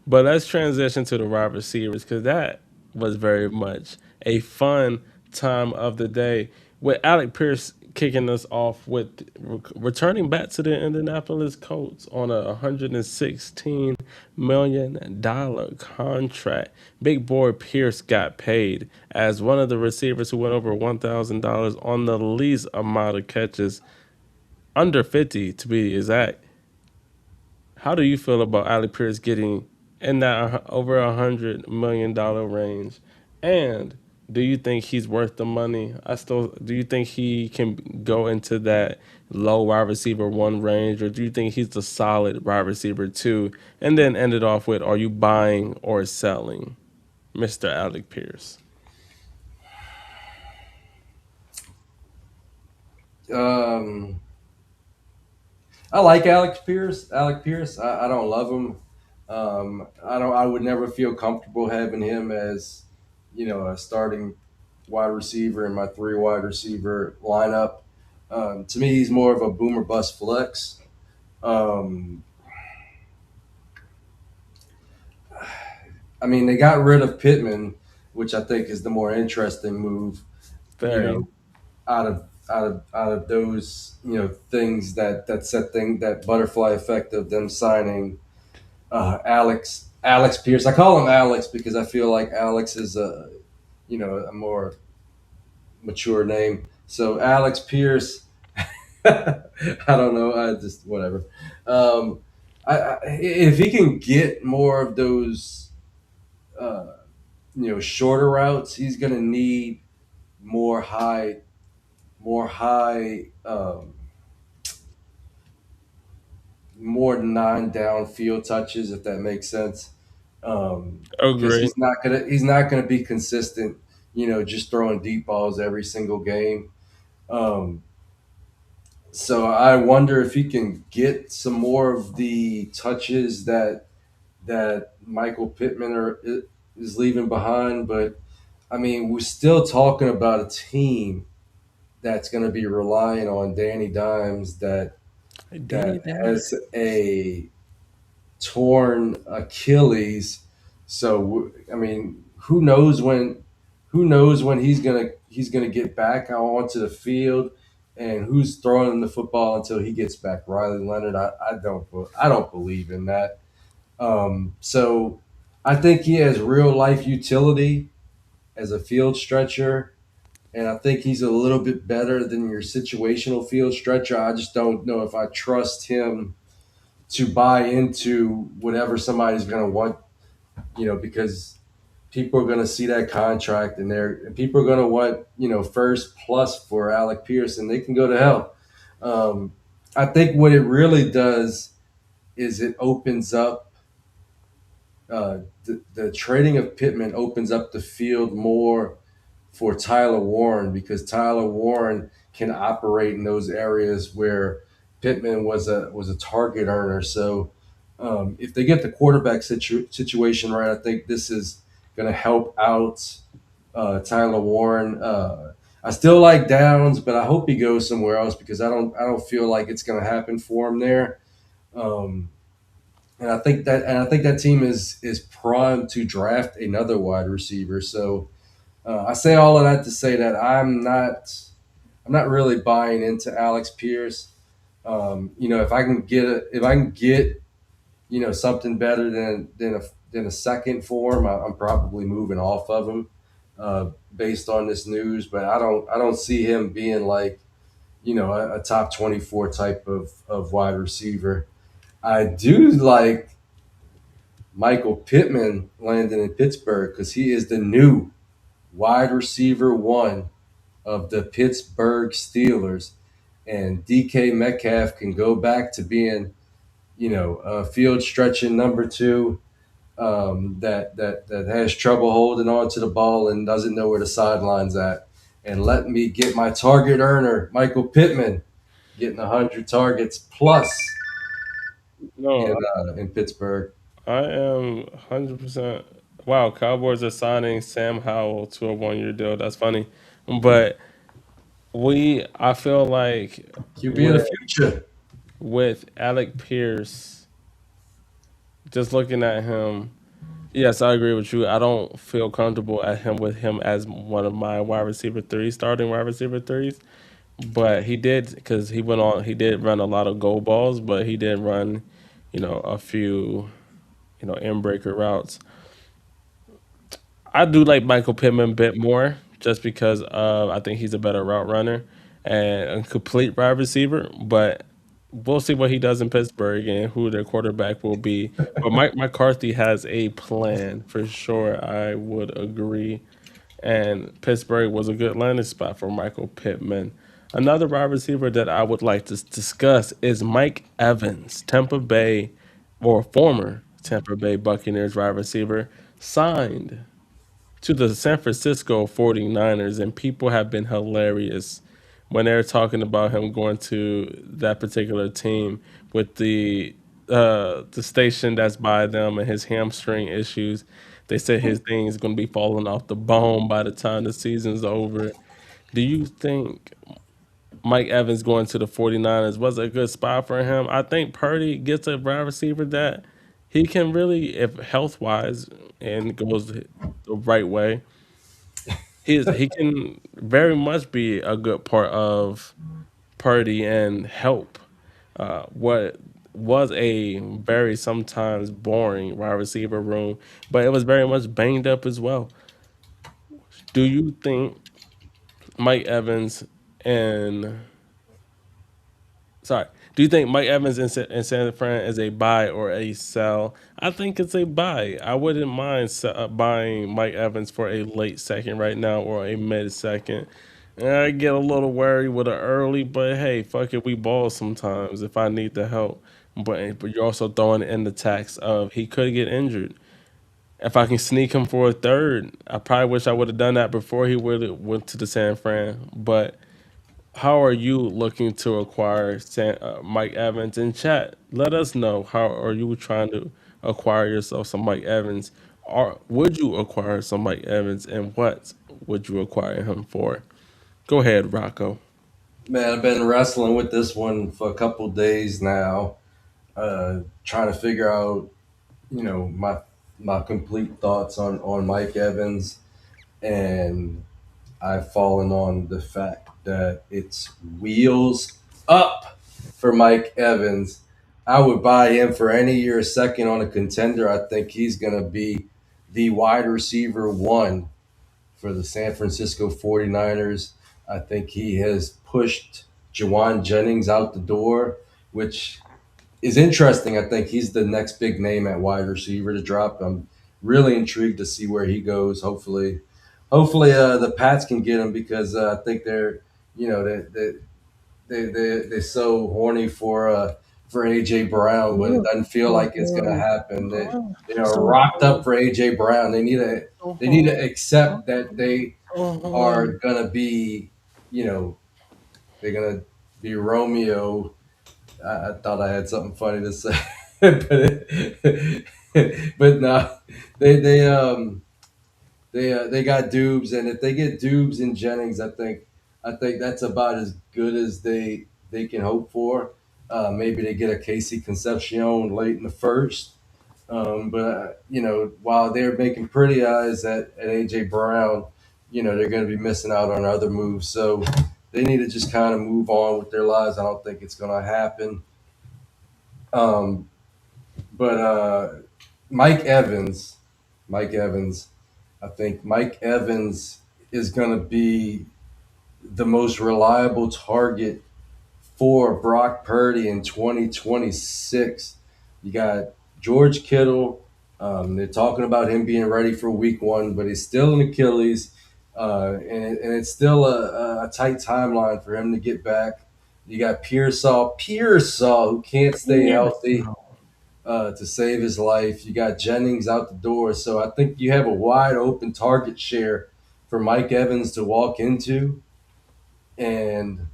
But let's transition to the wide receivers because that was very much a fun time of the day with Alec Pierce kicking us off with returning back to the Indianapolis Colts on a $116 million contract. Big boy Pierce got paid as one of the receivers who went over $1,000 on the least amount of catches, under 50 to be exact. How do you feel about Ali Pierce getting in that over $100 million range? And do you think he's worth the money? Do you think he can go into that low wide receiver one range, or do you think he's the solid wide receiver two? And then end it off with, are you buying or selling Mr. Alec Pierce? Um, I like Alex Pierce. Alec Pierce. I don't love him. I don't. I would never feel comfortable having him as, a starting wide receiver in my three wide receiver lineup. To me, he's more of a boomer bust flex. Um, I mean, they got rid of Pittman, which I think is the more interesting move. You Very. know, out of those things that butterfly effect of them signing Alex Pierce. I call him Alex because I feel like Alex is a more mature name. So Alex Pierce, I don't know. I just whatever. Um, if he can get more of those, uh, shorter routes, he's going to need more high, more high, more nine-down field touches, if that makes sense. Because Agree. he's not gonna be consistent. Just throwing deep balls every single game. Um, so I wonder if he can get some more of the touches that Michael Pittman is leaving behind. But I mean, we're still talking about a team that's going to be relying on Danny Dimes that Danny Dimes. has a torn Achilles. So I mean, who knows when he's gonna get back out onto the field, and who's throwing him the football until he gets back. Riley Leonard, I don't believe in that. So I think he has real life utility as a field stretcher. and I think he's a little bit better than your situational field stretcher. I just don't know if I trust him to buy into whatever somebody's going to want, because people are going to see that contract and people are going to want, first plus for Alec Pierce, and they can go to hell. Um, I think what it really does is it opens up the trading of Pittman opens up the field more for Tyler Warren, because Tyler Warren can operate in those areas where Pittman was a target earner. So if they get the quarterback situation right, I think this is going to help out Tyler Warren. I still like Downs, but I hope he goes somewhere else because I don't feel like it's going to happen for him there. Um, and I think that team is primed to draft another wide receiver. So I say all of that to say that I'm not really buying into Alex Pierce. If I can get something better than a second for him, I'm probably moving off of him based on this news. But I don't see him being like a top 24 type of wide receiver. I do like Michael Pittman landing in Pittsburgh because he is the new wide receiver one of the Pittsburgh Steelers. And DK Metcalf can go back to being, a field stretching number two that has trouble holding on to the ball and doesn't know where the sidelines at. And let me get my target earner, Michael Pittman, getting 100 targets plus No, in Pittsburgh. I am 100%. Wow, Cowboys are signing Sam Howell to a 1 year deal. That's funny. But I feel like QB of the future. with Alec Pierce, just looking at him, yes, I agree with you. I don't feel comfortable at him with him as one of my wide receiver threes, starting wide receiver threes. But he did because he did run a lot of goal balls, but he did run, a few, end breaker routes. I do like Michael Pittman a bit more just because I think he's a better route runner and a complete wide receiver. But we'll see what he does in Pittsburgh and who their quarterback will be. But Mike McCarthy has a plan for sure. I would agree. And Pittsburgh was a good landing spot for Michael Pittman. Another wide receiver that I would like to discuss is Mike Evans, Tampa Bay, or former Tampa Bay Buccaneers wide receiver, signed to the San Francisco 49ers, and people have been hilarious when they're talking about him going to that particular team with the station that's by them and his hamstring issues. They said his thing is going to be falling off the bone by the time the season's over. Do you think Mike Evans going to the 49ers was a good spot for him? I think Purdy gets a wide receiver that he can really, if health wise and goes the right way, he can very much be a good part of Purdy and help what was a very sometimes boring wide receiver room, but it was very much banged up as well. Do you think Mike Evans and sorry, do you think Mike Evans in San Fran is a buy or a sell? I think it's a buy. I wouldn't mind buying Mike Evans for a late second right now or a mid second. I get a little worried with an early, but hey, fuck it, we ball sometimes if I need the help. But you're also throwing in the tax of he could get injured. If I can sneak him for a third, I probably wish I would have done that before he would have went to the San Fran. But how are you looking to acquire Mike Evans in chat? Let us know. How are you trying to acquire yourself some Mike Evans? Or would you acquire some Mike Evans, and what would you acquire him for? Go ahead, Rocco. Man, I've been wrestling with this one for a couple days now, trying to figure out, my complete thoughts on Mike Evans, and I've fallen on the fact that it's wheels up for Mike Evans. I would buy him for any year second on a contender. I think he's going to be the wide receiver one for the San Francisco 49ers. I think he has pushed Jawan Jennings out the door, which is interesting. I think he's the next big name at wide receiver to drop. I'm really intrigued to see where he goes. Hopefully, the Pats can get him because I think they're, you know, they're so horny for AJ Brown, but it doesn't feel like it's going to happen. They are rocked up for AJ Brown. They need to accept that they are going to be, you know, they're going to be Romeo. I thought I had something funny to say, but no, they they um they got Dubes, and if they get Dubes and Jennings, I think that's about as good as they can hope for. Maybe they get a Casey Concepcion late in the first, but while they're making pretty eyes at AJ Brown, they're going to be missing out on other moves. So they need to just kind of move on with their lives. I don't think it's going to happen. Um, but Mike Evans, Mike Evans, I think Mike Evans is going to be the most reliable target for Brock Purdy in 2026. You got George Kittle. They're talking about him being ready for week one, but he's still an Achilles, and it's still a tight timeline for him to get back. You got Pearsall, who can't stay healthy to save his life. You got Jennings out the door. So I think you have a wide open target share for Mike Evans to walk into. And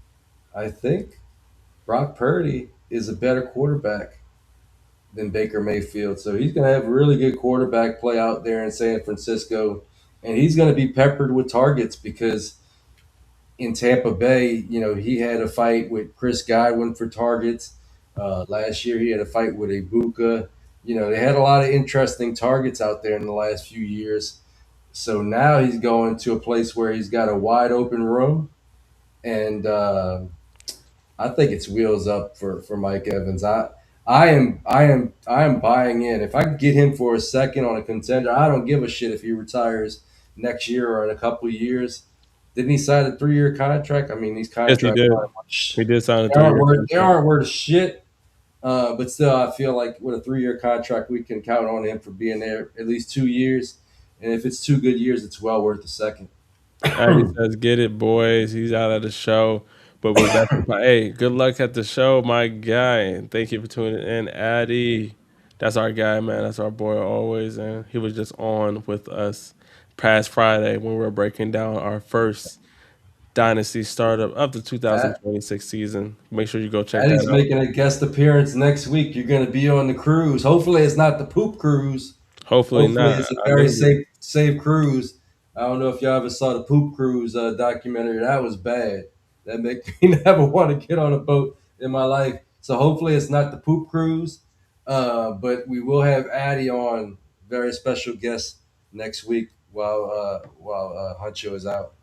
I think Brock Purdy is a better quarterback than Baker Mayfield. So he's going to have a really good quarterback play out there in San Francisco. And he's going to be peppered with targets because in Tampa Bay, he had a fight with Chris Godwin for targets. Last year, he had a fight with Ibuka. They had a lot of interesting targets out there in the last few years. So now he's going to a place where he's got a wide open room, and I think it's wheels up for Mike Evans. I am buying in. If I can get him for a second on a contender, I don't give a shit if he retires next year or in a couple of years. Didn't he sign a 3-year contract? I mean, these Yes, he contracts did. aren't He much. did sign a They aren't 3-year worth. They contract. aren't worth shit. But still, I feel like with a 3-year contract, we can count on him for being there at least 2 years. And if it's 2 good years, it's well worth a second. Addy says, "Get it, boys." He's out of the show, but we're back. Hey, good luck at the show, my guy. Thank you for tuning in, Addy. That's our guy, man. That's our boy always, and he was just on with us past Friday when we were breaking down our first Dynasty startup of the That 2026 season. Make sure you go check that Addie's out. making a guest appearance next week. You're going to be on the cruise. Hopefully, it's not the poop cruise. Hopefully Hopefully, not. it's a I very need it. safe cruise. I don't know if y'all ever saw the poop cruise documentary. That was bad. That make me never want to get on a boat in my life. So hopefully, it's not the poop cruise. But we will have Addie on, very special guest next week while Huncho is out.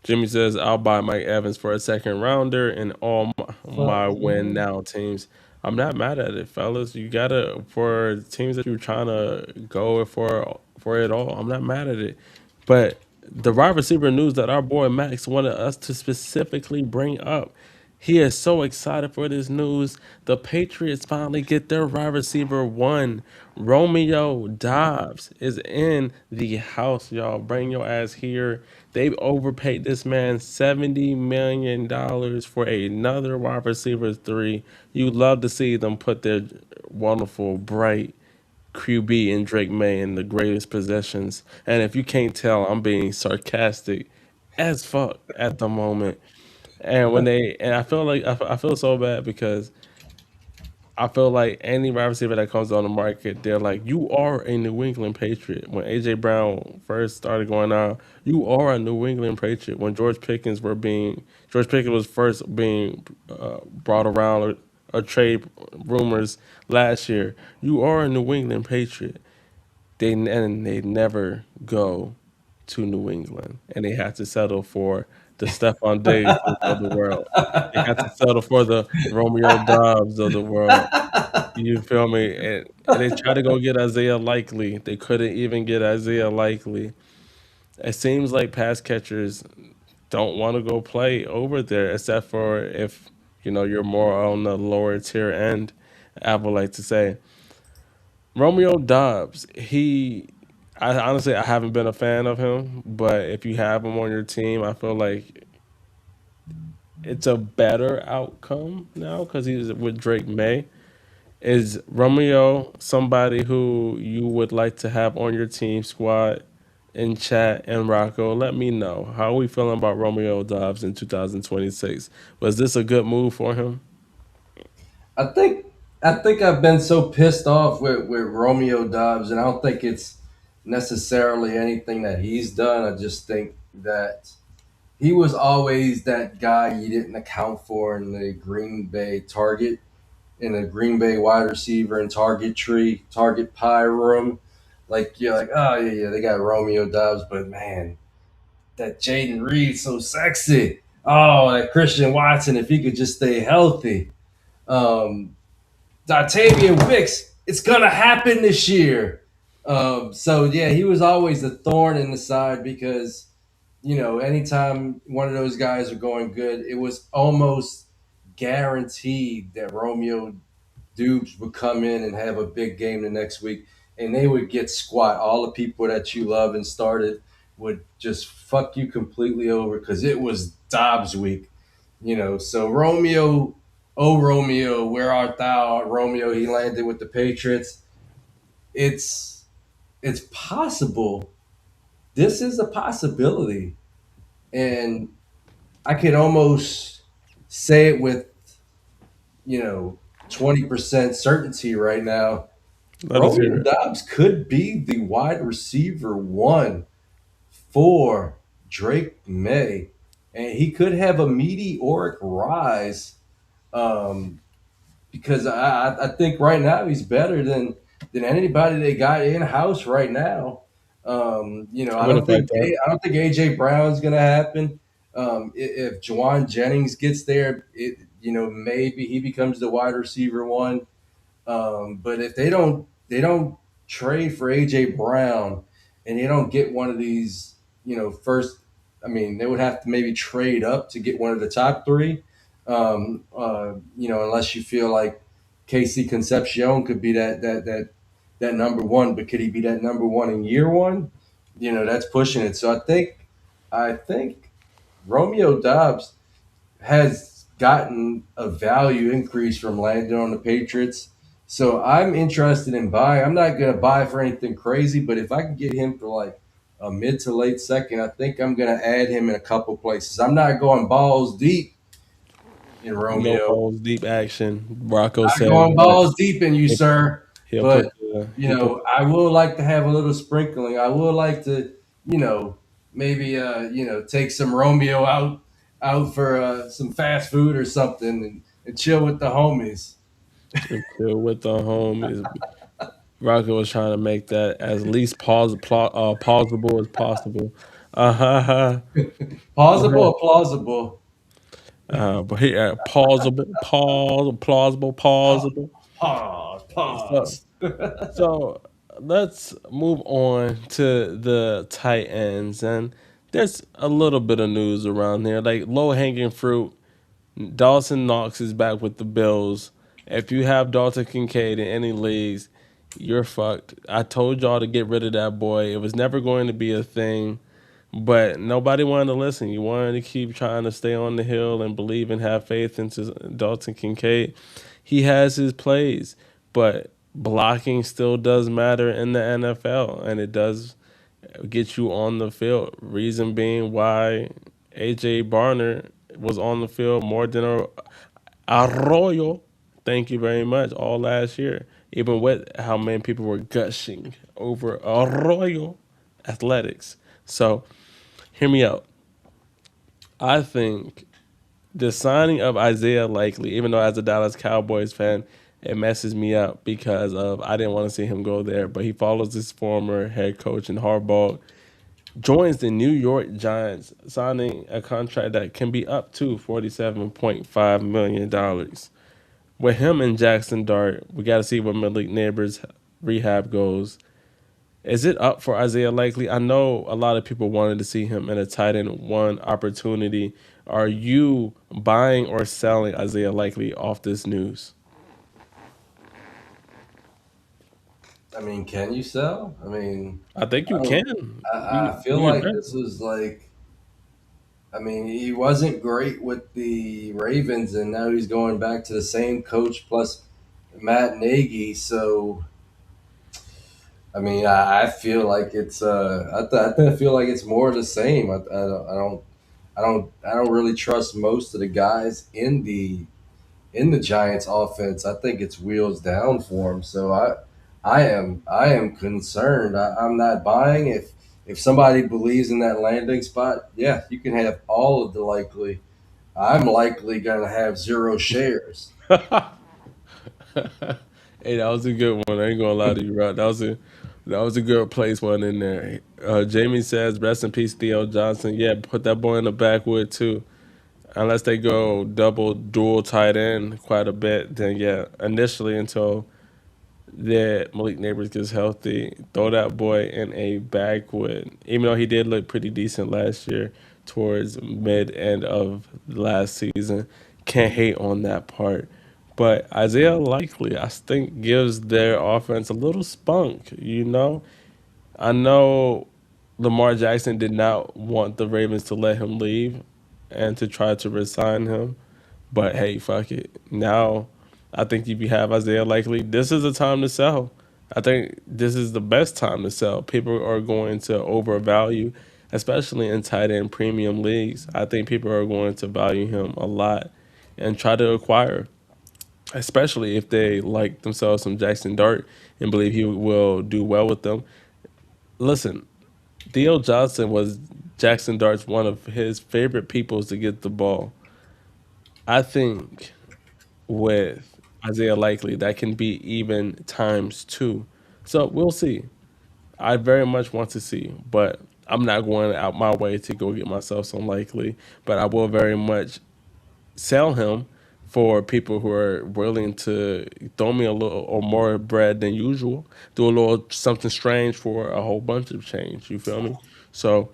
Jimmy says, I'll buy Mike Evans for a second rounder and all my Fuck win yeah. now teams. I'm not mad at it, fellas. You gotta for teams that you're trying to go for it all. I'm not mad at it. But the wide receiver news that our boy Max wanted us to specifically bring up. He is so excited for this news. The Patriots finally get their wide receiver one. Romeo Dobbs is in the house, y'all. Bring your ass here. They've overpaid this man $70 million for another wide receiver three. You love to see them put their wonderful, bright QB and Drake May in the greatest possessions. And if you can't tell, I'm being sarcastic as fuck at the moment. And I feel like I feel so bad because I feel like any wide receiver that comes on the market, they're like, you are a New England Patriot. When AJ Brown first started going out, you are a New England Patriot. When George Pickens was first being brought around or trade rumors last year, you are a New England Patriot. They never go to New England, and they have to settle for the Stephon Diggs of the world. They have to settle for the Romeo Dobbs of the world. You feel me? And they tried to go get Isaiah Likely. They couldn't even get Isaiah Likely. It seems like pass catchers don't want to go play over there, except for if you're more on the lower tier end. I would like to say Romeo Dobbs. I honestly I haven't been a fan of him, but if you have him on your team, I feel like it's a better outcome now because he's with Drake May. Is Romeo somebody who you would like to have on your team squad in chat and Rocco? Let me know. How are we feeling about Romeo Dobbs in 2026? Was this a good move for him? I think I think I've been so pissed off with Romeo Dobbs, and I don't think it's necessarily anything that he's done. I just think that he was always that guy you didn't account for in the Green Bay target, in the Green Bay wide receiver and target tree, target pie room. Like you're like, oh yeah, they got Romeo Dobbs, but man, that Jaden Reed's so sexy. Oh, that Christian Watson, if he could just stay healthy. Um, Dotavian Wicks, it's gonna happen this year. So yeah, he was always a thorn in the side because anytime one of those guys are going good, it was almost guaranteed that Romeo Dubes would come in and have a big game the next week, and they would get squat. All the people that you love and started would just fuck you completely over because it was Dobbs week. So Romeo, oh Romeo, where art thou? Romeo, he landed with the Patriots. It's it's possible. This is a possibility, and I could almost say it with 20% certainty right now. Let us hear Romeo it. Dobbs could be the wide receiver one for Drake May, and he could have a meteoric rise. Um, because I think right now he's better than anybody they got in house right now. I'm gonna fight that. I don't think AJ Brown's gonna happen. If Juwan Jennings gets there, maybe he becomes the wide receiver one. But if they don't trade for AJ Brown and they don't get one of these, first, I mean, they would have to maybe trade up to get one of the top three. Unless you feel like Casey Concepcion could be that number one, but could he be that number one in year one? That's pushing it. So I think Romeo Dobbs has gotten a value increase from landing on the Patriots. So I'm interested in buying. I'm not going to buy for anything crazy, but if I can get him for like a mid to late second, I think I'm going to add him in a couple places. I'm not going balls deep in No Romeo. balls deep action. Rocco Not said going that balls deep in you, he'll, sir. he'll put But the he'll put I would like to have a little sprinkling. I would like to, maybe take some Romeo out for some fast food or something and chill with the homies. the chill with the home is Rocco was trying to make that as least pausable as possible. Uh-huh. Plausible or plausible? But here, plausible, Pa- plausible. Pause, So, pause. so let's move on to the tight ends, and there's a little bit of news around there, like low hanging fruit. Dawson Knox is back with the Bills. If you have Dalton Kincaid in any leagues, you're fucked. I told y'all to get rid of that boy. It was never going to be a thing. But nobody wanted to listen. You wanted to keep trying to stay on the hill and believe and have faith into Dalton Kincaid. He has his plays, but blocking still does matter in the NFL, and it does get you on the field. Reason being why AJ Barner was on the field more than Arroyo. Thank you very much. All last year, even with how many people were gushing over Arroyo athletics. So hear me out. I think the signing of Isaiah Likely, even though as a Dallas Cowboys fan, it messes me up because of I didn't want to see him go there, but he follows his former head coach in Harbaugh, joins the New York Giants, signing a contract that can be up to $47.5 million. With him and Jackson Dart, we got to see where Malik Neighbors' rehab goes. Is it up for Isaiah Likely? I know a lot of people wanted to see him in a tight end one opportunity. Are you buying or selling Isaiah Likely off this news? I mean, can you sell? I mean, I think I you don't. can. I feel You can like bet. this was like. I mean, he wasn't great with the Ravens, and now he's going back to the same coach plus Matt Nagy. So, I mean, I feel like it's. I feel like it's more of the same. I don't really trust most of the guys in the Giants offense. I think it's wheels down for him. So I am concerned. I'm not buying. If somebody believes in that landing spot, yeah, you can have all of the likely. I'm likely gonna have zero shares. Hey, that was a good one. I ain't gonna lie to you, Rod. That was a good place one in there. Jamie says, "Rest in peace, Theo Johnson." Yeah, put that boy in the backwood too. Unless they go double dual tight end quite a bit, then yeah, initially until that Malik Neighbors gets healthy, throw that boy in a backwood. Even though he did look pretty decent last year towards mid end of last season, can't hate on that part. But Isaiah Likely, I think, gives their offense a little spunk. I know Lamar Jackson did not want the Ravens to let him leave and to try to resign him. But hey, fuck it. Now, I think if you have Isaiah Likely, this is the time to sell. I think this is the best time to sell. People are going to overvalue, especially in tight end premium leagues. I think people are going to value him a lot and try to acquire, especially if they like themselves some Jackson Dart and believe he will do well with them. Listen, Theo Johnson was Jackson Dart's one of his favorite peoples to get the ball. I think with Isaiah Likely, that can be even times two. So we'll see. I very much want to see, but I'm not going out my way to go get myself some Likely. But I will very much sell him for people who are willing to throw me a little or more bread than usual, do a little something strange for a whole bunch of change. You feel me? So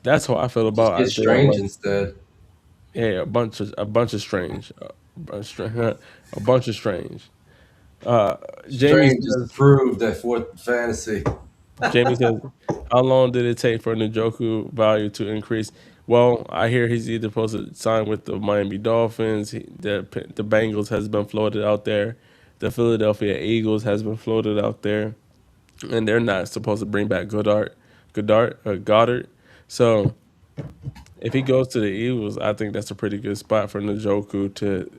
that's how I feel Just about get Isaiah strange Likely. instead. Yeah, a bunch of strange, a bunch of strange. Uh, Jamie Strange is says, approved at fourth fantasy. Jamie says, how long did it take for Njoku value to increase? Well, I hear he's either supposed to sign with the Miami Dolphins, the Bengals has been floated out there, the Philadelphia Eagles has been floated out there, and they're not supposed to bring back Goddard. So if he goes to the Eagles, I think that's a pretty good spot for Njoku to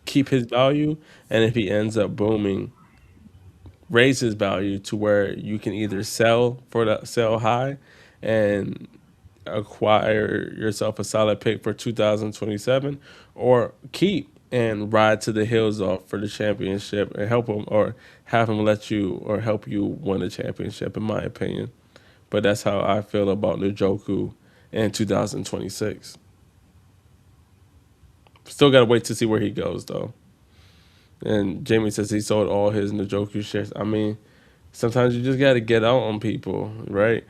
keep his value, and if he ends up booming, raise his value to where you can either sell high and acquire yourself a solid pick for 2027 or keep and ride to the hills off for the championship and help him or have him let you or help you win a championship in my opinion. But that's how I feel about Njoku in 2026. Still got to wait to see where he goes though. And Jamie says he sold all his Njoku shares. I mean, sometimes you just got to get out on people, right?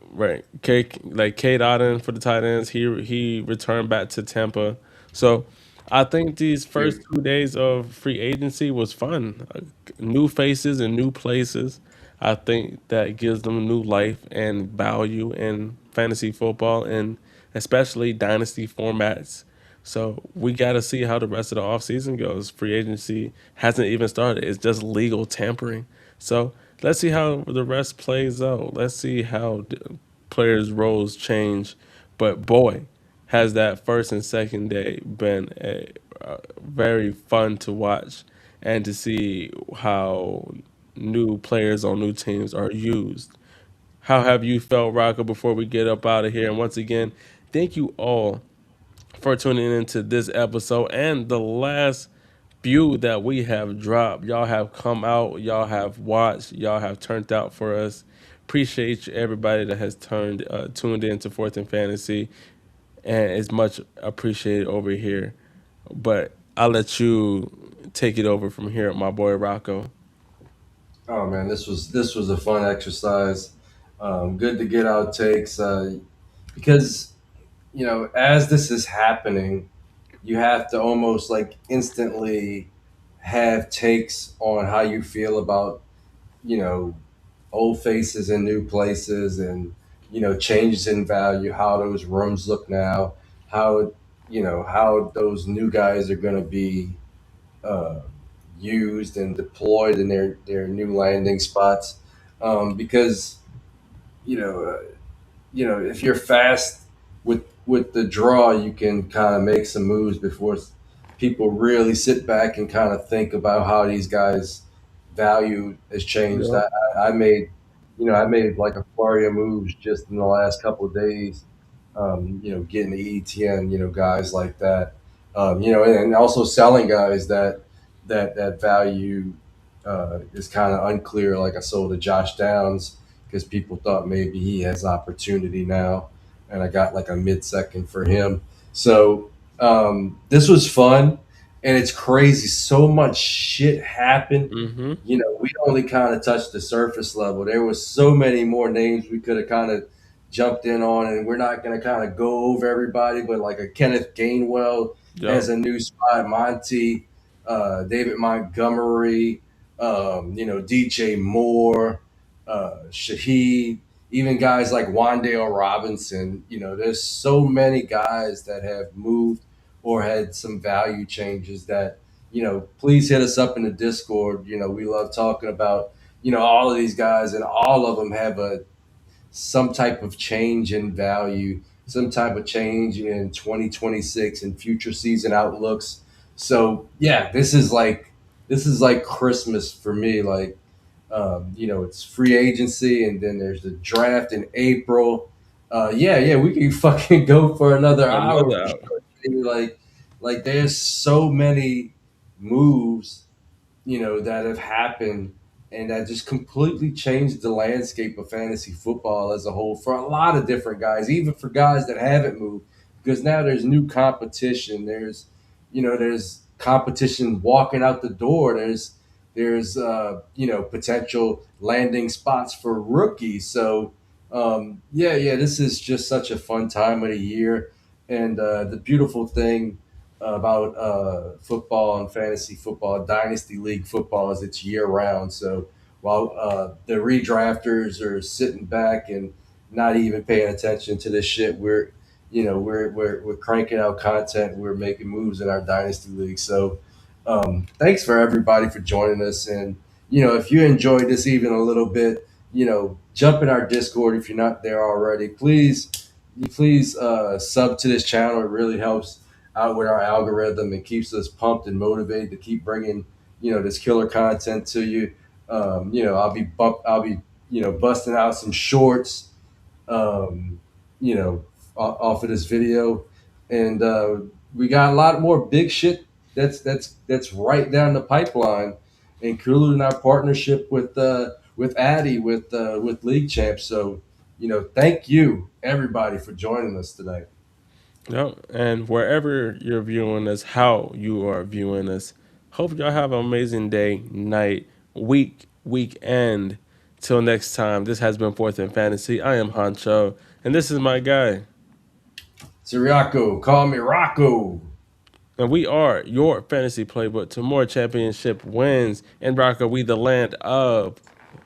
Right. Kate Otten for the tight ends. He returned back to Tampa. So I think these first Here, 2 days of free agency was fun. New faces and new places. I think that gives them new life and value in fantasy football and especially dynasty formats. So we got to see how the rest of the offseason goes. Free agency hasn't even started. It's just legal tampering. So let's see how the rest plays out. Let's see how players' roles change. But boy, has that first and second day been very fun to watch and to see how new players on new teams are used. How have you felt, Rocco, before we get up out of here? And once again, thank you all for tuning into this episode and the last few that we have dropped. Y'all have come out, y'all have watched, y'all have turned out for us. Appreciate everybody that has tuned into Fourth and Fantasy, and it's much appreciated over here. But I'll let you take it over from here, my boy Rocco. Oh man, this was a fun exercise. Good to get out takes because as this is happening, you have to almost like instantly have takes on how you feel about you know old faces in new places, and changes in value, how those rooms look now, how how those new guys are going to be uh, used and deployed in their new landing spots, because you know uh, if you're fast with the draw, you can kind of make some moves before people really sit back and kind of think about how these guys' value has changed. Yeah. I made, I made like a flurry of moves just in the last couple of days. Getting the ETN, guys like that, and also selling guys that value is kind of unclear. Like I sold to Josh Downs because people thought maybe he has opportunity now, and I got like a mid-second for him. So this was fun, and it's crazy. So much shit happened. Mm-hmm. We only kind of touched the surface level. There was so many more names we could have kind of jumped in on, and we're not going to kind of go over everybody, but like a Kenneth Gainwell Yep. has a new spot, Monty, David Montgomery, DJ Moore, Shaheed, even guys like Wandale Robinson. There's so many guys that have moved or had some value changes that, please hit us up in the Discord. We love talking about, all of these guys, and all of them have a some type of change in value, some type of change in 2026 and future season outlooks. So yeah, this is like Christmas for me. Like it's free agency, and then there's the draft in April. Yeah, we can fucking go for another hour Another for out. sure. Like there's so many moves that have happened, and that just completely changed the landscape of fantasy football as a whole for a lot of different guys, even for guys that haven't moved, because now there's new competition. There's competition walking out the door. There's potential landing spots for rookies. So yeah, this is just such a fun time of the year, and the beautiful thing about football and fantasy football, dynasty league football, is it's year round. So while the redrafters are sitting back and not even paying attention to this shit, we're cranking out content. We're making moves in our dynasty league. So thanks for everybody for joining us. And if you enjoyed this even a little bit, jump in our Discord if you're not there already. Please sub to this channel. It really helps out with our algorithm and keeps us pumped and motivated to keep bringing this killer content to you. I'll be busting out some shorts, um, off of this video, and we got a lot more big shit that's right down the pipeline, including our partnership with Addy with League Champs. So thank you everybody for joining us today. Yep. And wherever you're viewing us, how you are viewing us, hope y'all have an amazing day, night, weekend. Till next time, this has been Fourth in Fantasy. I am Hancho, and this is my guy. Siriaco, call me Rocco. And we are your fantasy playbook to more championship wins. And Rocco, we the land of.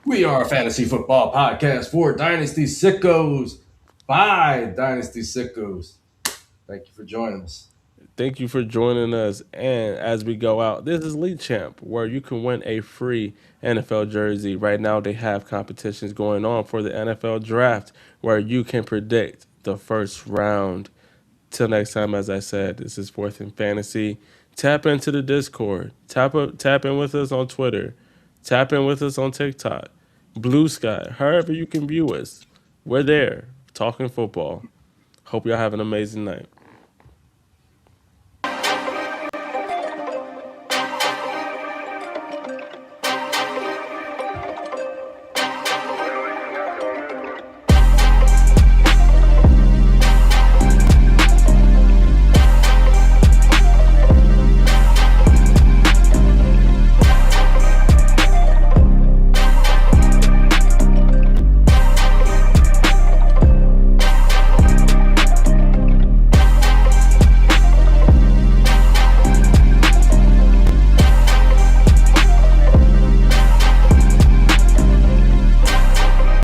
We are a fantasy football podcast for Dynasty Sickos by Dynasty Sickos. Thank you for joining us. Thank you for joining us. And as we go out, this is League Champ, where you can win a free NFL jersey. Right now, they have competitions going on for the NFL draft, where you can predict the first round. Till next time, as I said, this is Fourth in Fantasy. Tap into the Discord. Tap in with us on Twitter. Tap in with us on TikTok. Blue Sky, however you can view us. We're there, talking football. Hope y'all have an amazing night.